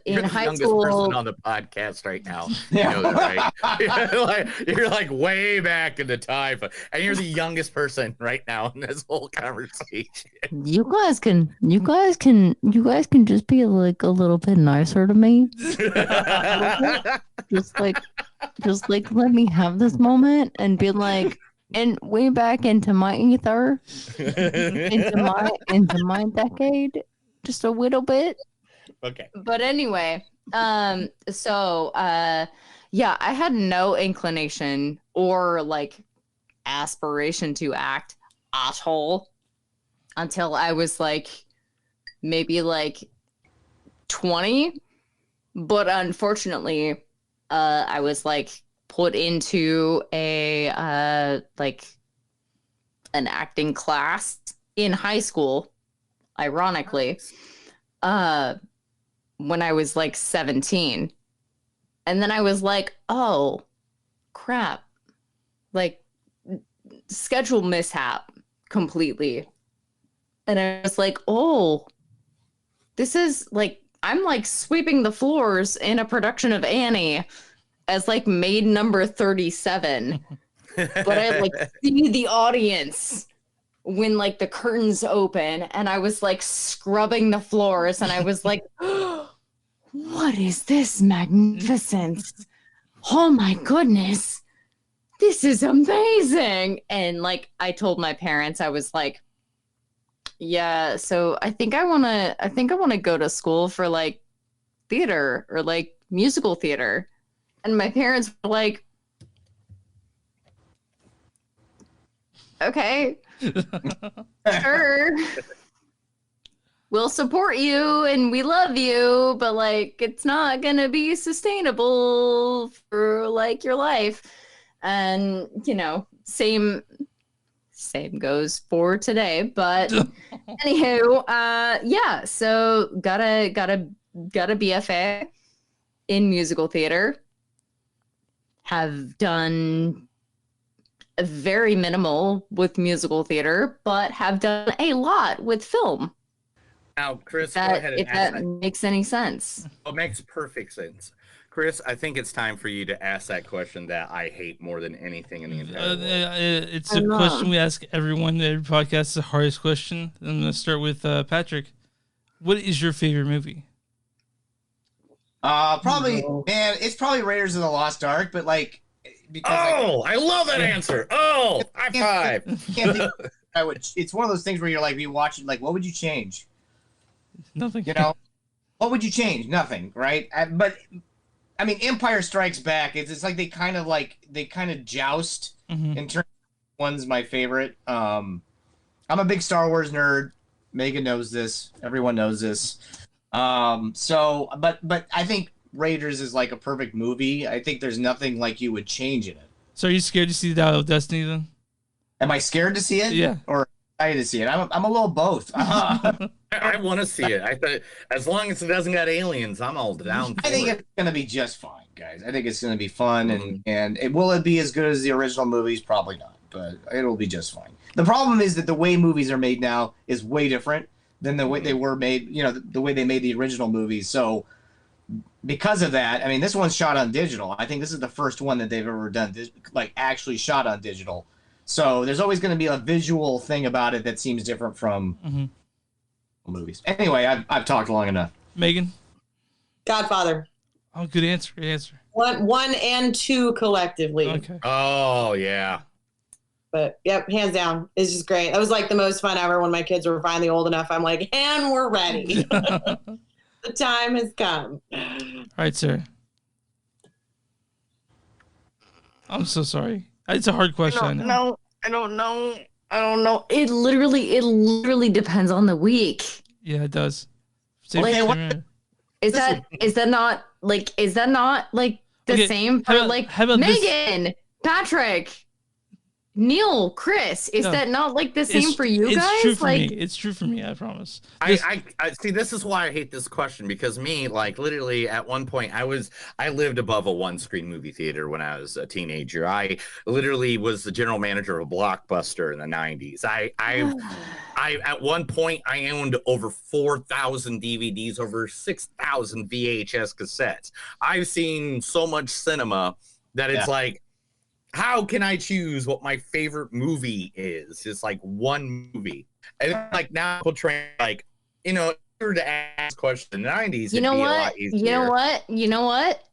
in you're the high youngest school, person on the podcast right now. You know that, right? you're like way back in the time, and you're the youngest person right now in this whole conversation. you guys can just be like a little bit nicer to me. just like let me have this moment and be like, and way back into my ether, into my decade, just a little bit. Okay. But anyway, yeah, I had no inclination or like aspiration to act at all until I was like maybe like 20. But unfortunately, I was like put into a like an acting class in high school, ironically, when I was like 17. And then I was like, oh crap, like schedule mishap completely. And I was like, oh, this is like, I'm like sweeping the floors in a production of Annie as like maid number 37. But I like see the audience when like the curtains open, and I was like scrubbing the floors, and I was like, oh, what is this magnificence? Oh my goodness, this is amazing. And like I told my parents, I was like, yeah, so I think I want to go to school for like theater or like musical theater. And my parents were like, okay, sure. We'll support you and we love you, but like it's not gonna be sustainable for like your life. And you know, same goes for today. But anywho, yeah, so got a BFA in musical theater. Have done very minimal with musical theater, but have done a lot with film. Now, Chris, go ahead and if that makes any sense. It makes perfect sense. Chris, I think it's time for you to ask that question that I hate more than anything in the entire world. It's a question we ask everyone. Every podcast is the hardest question. I'm going to start with Patrick. What is your favorite movie? Probably, man, it's probably Raiders of the Lost Ark, but like, because I love that answer. Oh, high five. It's one of those things where you're like, you watch it, like, what would you change? Nothing. You know, what would you change? Nothing, right? But I mean, Empire Strikes Back. It's like they kind of joust in terms of one's my favorite. I'm a big Star Wars nerd. Meagan knows this. Everyone knows this. But I think Raiders is like a perfect movie. I think there's nothing like you would change in it. So are you scared to see Dial of Destiny then? Am I scared to see it? Yeah. Or excited to see it? I'm a little both. I want to see it. I thought as long as it doesn't got aliens, I'm all down for I think it. it's going to be just fine, guys. I think it's going to be fun, and will it be as good as the original movies? Probably not, but it'll be just fine. The problem is that the way movies are made now is way different than the way they were made, you know, the way they made the original movies. So because of that, I mean, this one's shot on digital. I think this is the first one that they've ever done, like actually shot on digital. So there's always going to be a visual thing about it that seems different from movies. Anyway, I've talked long enough. Meagan? Godfather. Oh, good answer. Good answer. One and two collectively. Okay. Oh yeah. But yep, hands down, it's just great. That was like the most fun ever when my kids were finally old enough. I'm like, and we're ready. The time has come. All right, sir. I'm so sorry. It's a hard question. I know. I don't know. It literally depends on the week. Yeah, it does. Is that not like the Okay, same for how about Meagan, Patrick, Neil, Chris? Is that not like the same for you guys? It's true for like, me. It's true for me. I promise. I see. This is why I hate this question, because me, like, literally at one point I lived above a one-screen movie theater when I was a teenager. I literally was the general manager of a Blockbuster in the 90s. I at one point I owned over 4,000 DVDs, over 6,000 VHS cassettes. I've seen so much cinema that it's like, how can I choose what my favorite movie is? It's like one movie. And like now people try, like, you know, if you were to ask question in the 90s, you know it'd be what? a lot easier. You know what?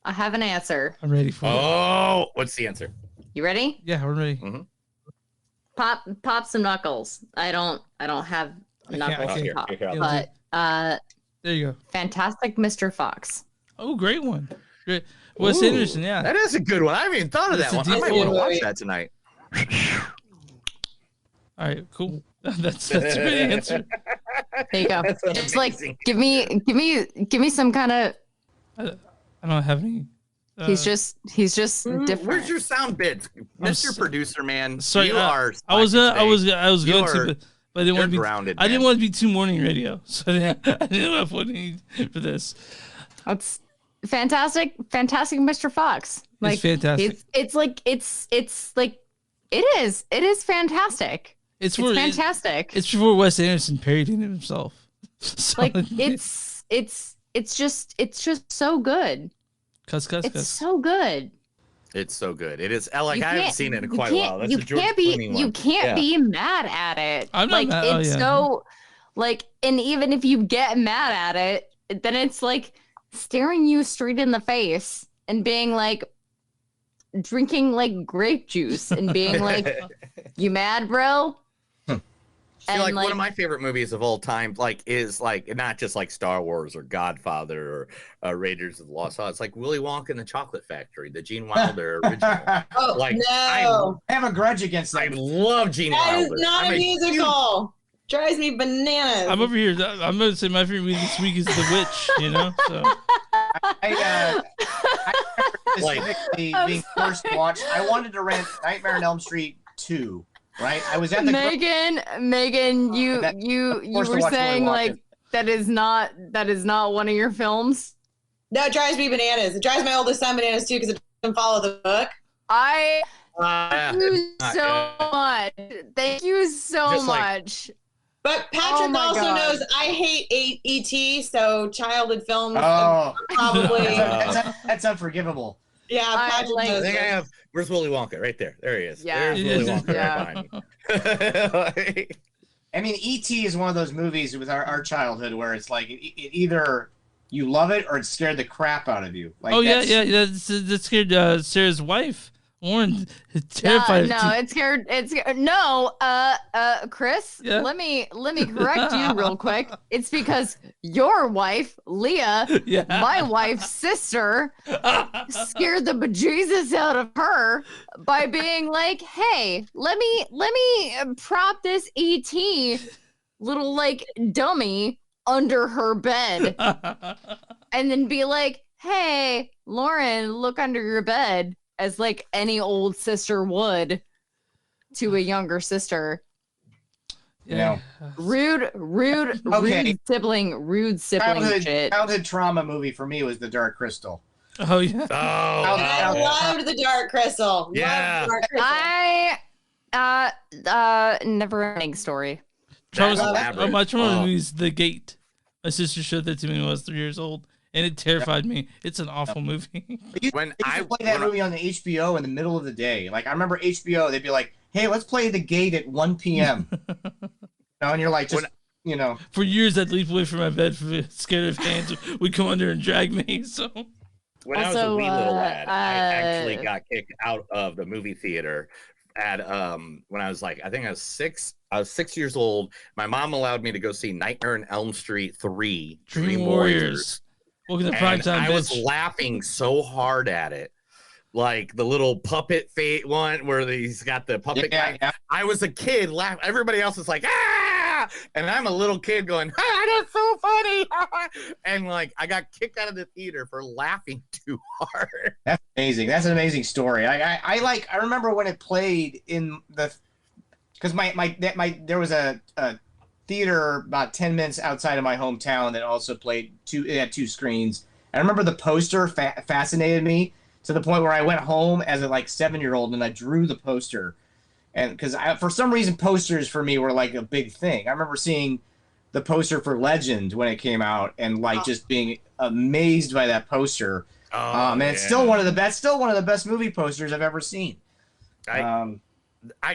I have an answer. I'm ready for it. Oh, what's the answer? You ready? Yeah, we're ready. Mm-hmm. Pop some knuckles. I don't have knuckles I to can't. pop. Here, But there you go. Fantastic Mr. Fox. Oh, great one. Great. Wes Anderson, yeah. That is a good one. I haven't even thought of That's that a one. I might deep want to one. watch that tonight. All right, cool. That's a good answer. There you go. That's It's like amazing. give me some kind of. I don't have any. He's just different. Where's your sound bits, Mr. s- Producer Man? Sorry, you are. I was going You to, but I didn't want to be grounded. I didn't man. want to be too morning radio, so I didn't have what I need for this. It's fantastic, Mr. Fox. Like fantastic. It's like it is fantastic. It's fantastic. It's for Wes Anderson parodying himself. So, Like it's just so good. It's so good. It's so good. It is. Like, You I haven't can't- seen it in you quite a while. That's you a George can't Clooney one. You can't Yeah. be mad at it. I'm not like mad- oh, it's yeah. so like, and even if you get mad at it, then it's like staring you straight in the face and being like drinking like grape juice and being like, "You mad, bro?" See, And, like, like- one of my favorite movies of all time, like, is like not just like Star Wars or Godfather or Raiders of the Lost Ark. It's like Willy Wonka and the Chocolate Factory, the Gene Wilder original. Oh Like, no, I have a grudge against I that. love Gene that is Wilder. not I'm a musical. Drives me bananas. I'm over here. I'm going to say my favorite movie this week is The Witch. You know, so I Like- specifically being first watched. I wanted to rent Nightmare on Elm Street 2. Right? I was at the Megan, you forced to were watch saying Willy Wonka. like that is not one of your films. No, it drives me bananas. It drives my oldest son bananas too because it doesn't follow the book. I Yeah. thank you so much. Thank you so Just like- much. But Oh Patrick my also God. knows I hate E.T., so childhood films Oh, probably. that's unforgivable. Yeah, I Patrick like- I knows. think I it. have. Where's Willy Wonka? Right there. There he is. Yeah. There's Willy Wonka Yeah. right behind me. I mean, E.T. is one of those movies with our childhood where it's like it either you love it or it scared the crap out of you. Like, oh that's- yeah, that scared Sarah's wife. Warren terrified. No, it's scared. No, Chris. Yeah? Let me correct you real quick. It's because your wife, Leah, Yeah. my wife's sister, scared the bejesus out of her by being like, "Hey, let me prop this ET little like dummy under her bed," and then be like, "Hey, Lauren, look under your bed," as like any old sister would to a younger sister. Yeah. Rude sibling shit. Childhood trauma movie for me was The Dark Crystal. Oh yeah. And I loved the Dark Crystal. Yeah. Loved the Dark Crystal. I never ending story. Charles, That's elaborate. my trauma Oh. movie is The Gate. My sister showed that to me when I was 3 years old, and it terrified me. It's an awful movie. When They used I to play that when I- movie on the HBO in the middle of the day. Like I remember HBO, they'd be like, "Hey, let's play The Gate at 1 p.m." And you're like, just For years, I'd leap away from my bed, scared of hands would come under and drag me. So when I was a wee little lad, I actually got kicked out of the movie theater at when I was like, I think I was 6 years old. My mom allowed me to go see Nightmare on Elm Street 3 Dream Warriors. Welcome to prime time, I was laughing so hard at it. Like the little puppet one where he's got the puppet guy. Yeah. I was a kid laughing. Everybody else was like, ah! And I'm a little kid going, ah, that's so funny. And like, I got kicked out of the theater for laughing too hard. That's amazing. That's an amazing story. I remember when it played in the, because there was a theater about 10 minutes outside of my hometown that also played it had 2 screens. I remember the poster fascinated me to the point where I went home as a 7-year-old and I drew the poster. And because for some reason posters for me were like a big thing. I remember seeing the poster for Legend when it came out and just being amazed by that poster. And it's still one of the best movie posters I've ever seen.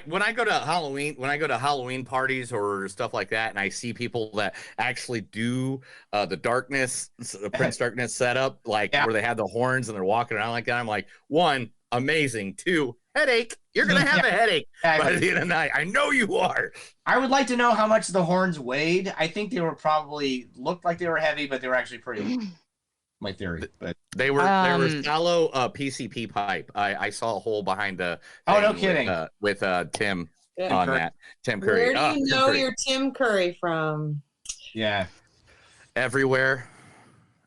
When I go to Halloween parties or stuff like that, and I see people that actually do the Prince Darkness setup, where they have the horns and they're walking around like that, I'm like, 1, amazing. 2, headache. You're gonna have a headache by the end of the night. I know you are. I would like to know how much the horns weighed. I think they were looked like they were heavy, but they were actually pretty. My theory, but they were shallow PCP pipe. I saw a hole behind the. Oh, no kidding! With Tim on Curry. That. Tim Curry. Where do you know your Tim Curry from? Yeah, everywhere.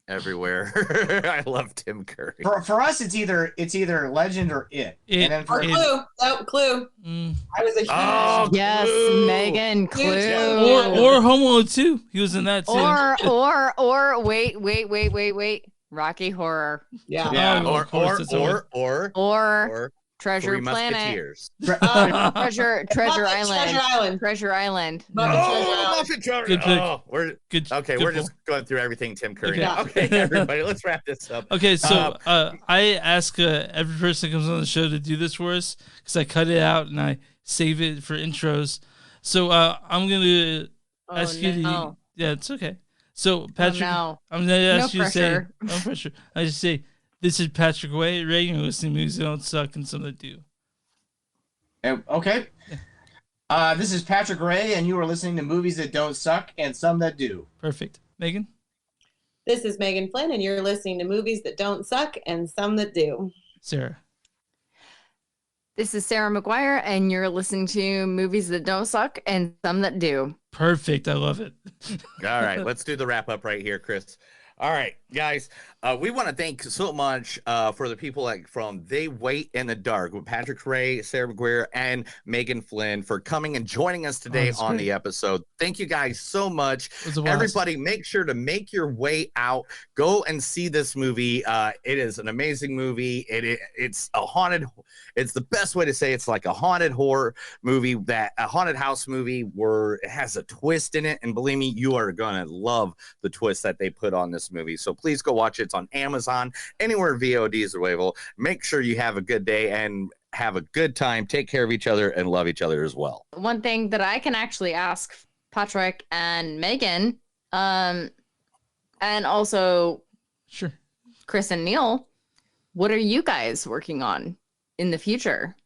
I love Tim Curry. For us, it's either Legend or It. And then for Clue. I was a huge yes, Clue. Megan, Clue. Or Home Alone 2. He was in that too. Or wait. Rocky Horror. Yeah. Or Treasure Planet. Treasure Island. Treasure Island. Muppet Treasure. Good pick. We're just going through everything Tim Curry. Okay, everybody, let's wrap this up. Okay, so I ask every person that comes on the show to do this for us because I cut it out and I save it for intros. So I'm gonna ask you to. Yeah, it's okay. So Patrick, I'm gonna ask you to say. No pressure. I just say. This is Patrick Ray. You're listening to movies that don't suck and some that do. Okay. This is Patrick Ray, and you are listening to movies that don't suck and some that do. Perfect. Megan? This is Megan Flynn, and you're listening to movies that don't suck and some that do. Sarah? This is Sarah McGuire, and you're listening to movies that don't suck and some that do. Perfect. I love it. All right. Let's do the wrap up right here, Chris. All right, guys, we want to thank so much for the people from They Wait in the Dark with Patrick Ray, Sarah McGuire, and Megan Flynn for coming and joining us today on the episode. Thank you guys so much. Everybody, make sure to make your way out. Go and see this movie. It is an amazing movie. It's a haunted. It's the best way to say it's like a haunted horror movie, a haunted house movie where it has a twist in it. And believe me, you are going to love the twist that they put on this movie. So please go watch it. It's on Amazon, anywhere VOD is available. Make sure you have a good day and have a good time. Take care of each other and love each other as well. One thing that I can actually ask Patrick and Megan, and also sure, Chris and Neil, what are you guys working on in the future?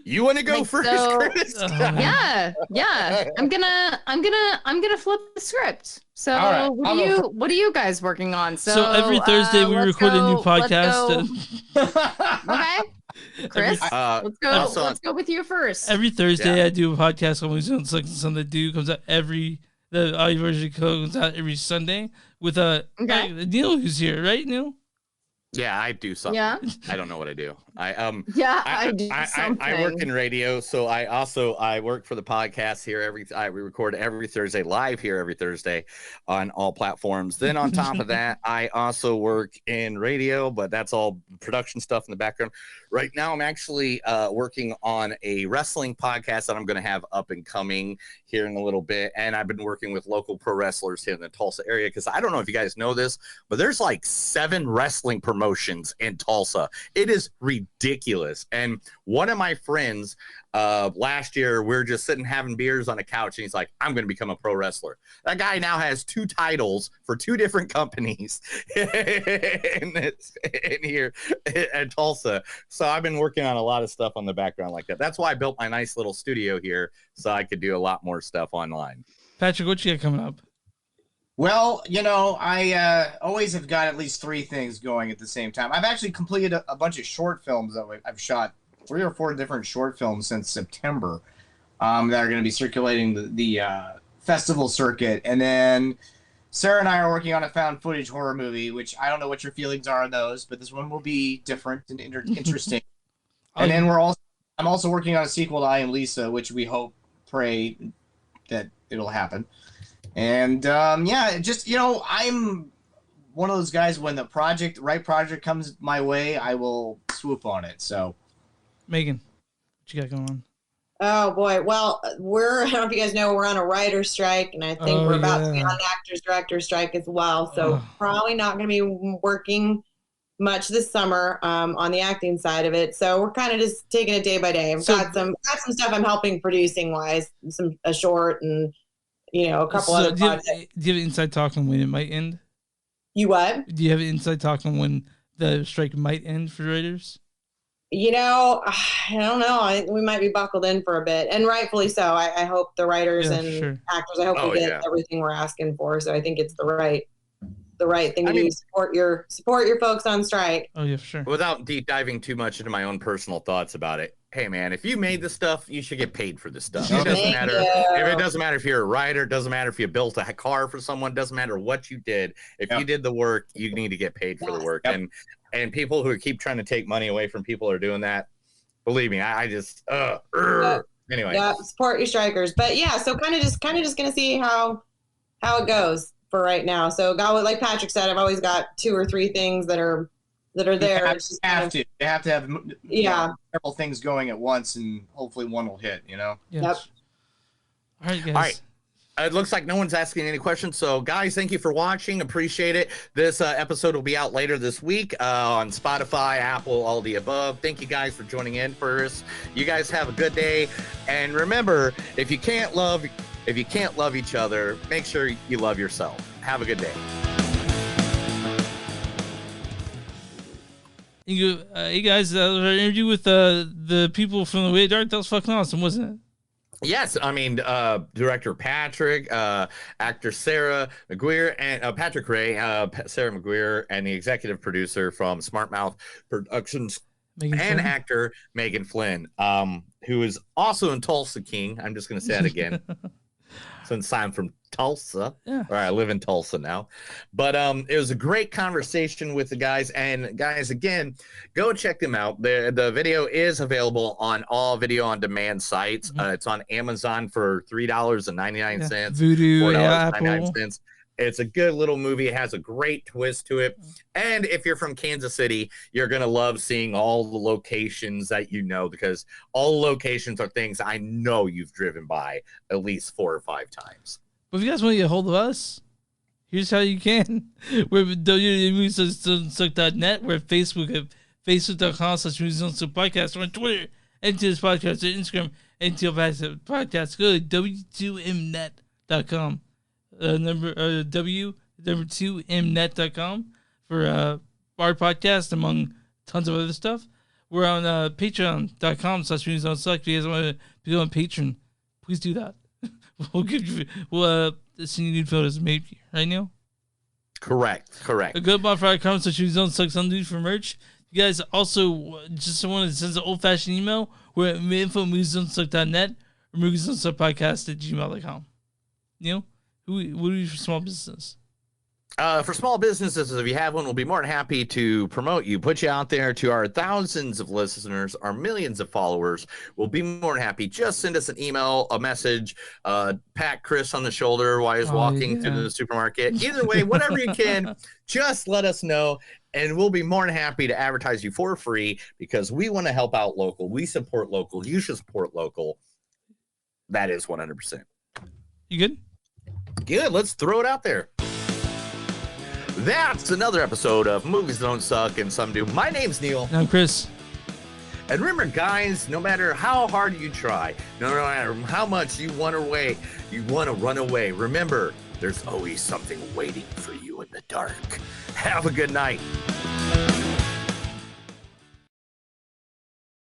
You want to go first, Chris? Yeah. I'm gonna flip the script. So right. What are you guys working on? So every Thursday we record a new podcast. Okay, Chris, let's go with you first. Every Thursday I do a podcast on movies on something that do comes out the audio version comes out every Sunday with Neil who's here, right, Neil? Yeah, I do something. Yeah. I don't know what I do. I do something. I work in radio, so I work for the podcast here. We record every Thursday live here every Thursday on all platforms. Then on top of that, I also work in radio, but that's all production stuff in the background. Right now, I'm actually working on a wrestling podcast that I'm going to have up and coming here in a little bit. And I've been working with local pro wrestlers here in the Tulsa area because I don't know if you guys know this, but there's like 7 wrestling promotions promotions in Tulsa. It is ridiculous. And one of my friends last year, we were just sitting having beers on a couch, and he's like, I'm going to become a pro wrestler. That guy now has 2 titles for 2 different companies in here at Tulsa. So I've been working on a lot of stuff on the background like that. That's why I built my nice little studio here, so I could do a lot more stuff online. Patrick, what you got coming up? Well, you know, I always have got at least 3 things going at the same time. I've actually completed a bunch of short films that I've shot 3 or 4 different short films since September that are going to be circulating the festival circuit. And then Sarah and I are working on a found footage horror movie, which I don't know what your feelings are on those, but this one will be different and interesting. And then I'm also working on a sequel to I Am Lisa, which we pray that it'll happen. And yeah, just, you know, I'm one of those guys, when the right project comes my way, I will swoop on it. So, Meagan, what you got going on? Oh boy. Well, I don't know if you guys know, we're on a writer's strike, and I think we're about to be on an actors director strike as well. So probably not going to be working much this summer on the acting side of it. So we're kind of just taking it day by day. I've got some stuff I'm helping producing wise, a short and, you know, a couple other projects. Do you have inside talk on when it might end? You what? Do you have inside talk on when the strike might end for writers? You know, I don't know. We might be buckled in for a bit, and rightfully so. I hope the writers and actors, I hope we get everything we're asking for. So I think it's the right thing to do. Support your folks on strike. Oh yeah, for sure. Without deep diving too much into my own personal thoughts about it, hey man, if you made this stuff, you should get paid for this stuff. It doesn't matter if it doesn't matter if you're a writer, it doesn't matter if you built a car for someone, doesn't matter what you did. If you did the work, you need to get paid for the work. And people who keep trying to take money away from people are doing that. Believe me, I just anyway. Yeah, support your strikers. But yeah, so kind of just gonna see how it goes for right now. So like Patrick said, I've always got 2 or 3 things that are there. You have to have several things going at once, and hopefully one will hit. You know. Yes. Yep. All right, guys. All right. It looks like no one's asking any questions. So, guys, thank you for watching. Appreciate it. This episode will be out later this week on Spotify, Apple, all the above. Thank you guys for joining in for us. You guys have a good day. And remember, if you can't love each other, make sure you love yourself. Have a good day. Hey guys, our interview with the people from The Way of Dark, that was fucking awesome, wasn't it? Yes, I mean, director Patrick, actor Sarah McGuire, and Patrick Ray, Sarah McGuire, and the executive producer from Smart Mouth Productions, and actor Meagan Flynn, who is also in Tulsa King. I'm just going to say that again. Since I'm from Tulsa, or I live in Tulsa now. But it was a great conversation with the guys. And guys, again, go check them out. The video is available on all video on demand sites. It's on Amazon for $3.99. Voodoo, $4.99. It's a good little movie. It has a great twist to it. And if you're from Kansas City, you're going to love seeing all the locations that you know, because all the locations are things I know you've driven by at least 4 or 5 times. But if you guys want to get a hold of us, here's how you can. We're at www.moviesdon'tsuck.net. We're at Facebook at facebook.com/moviesdon'tsuck podcast. We're on Twitter, NTS Podcast, Instagram, NTL Podcast. Go to w2mnet.com. w2mnet.com for our podcast, among tons of other stuff. We're on patreon.com/moviesdon'tsuck. If you guys want to be on Patreon, please do that. We'll send you nude photos, maybe, right, Neil? Correct. A good bonfire.com/moviesdon'tsuck. Something for merch. You guys also just want to send an old-fashioned email. We're at info@moviesdon'tsuck.net or moviesdon'tsuckpodcast@gmail.com. Neil? What do you for small business? For small businesses, if you have one, we'll be more than happy to promote you, put you out there to our thousands of listeners, our millions of followers. We'll be more than happy. Just send us an email, a message, pat Chris on the shoulder while he's walking to the supermarket. Either way, whatever you can, just let us know, and we'll be more than happy to advertise you for free, because we want to help out local. We support local. You should support local. That is 100%. You good? Good. Let's throw it out there. That's another episode of Movies Don't Suck and Some Do. My name's Neil. And I'm Chris. And remember, guys, no matter how hard you try, no matter how much you want to run away, remember, there's always something waiting for you in the dark. Have a good night.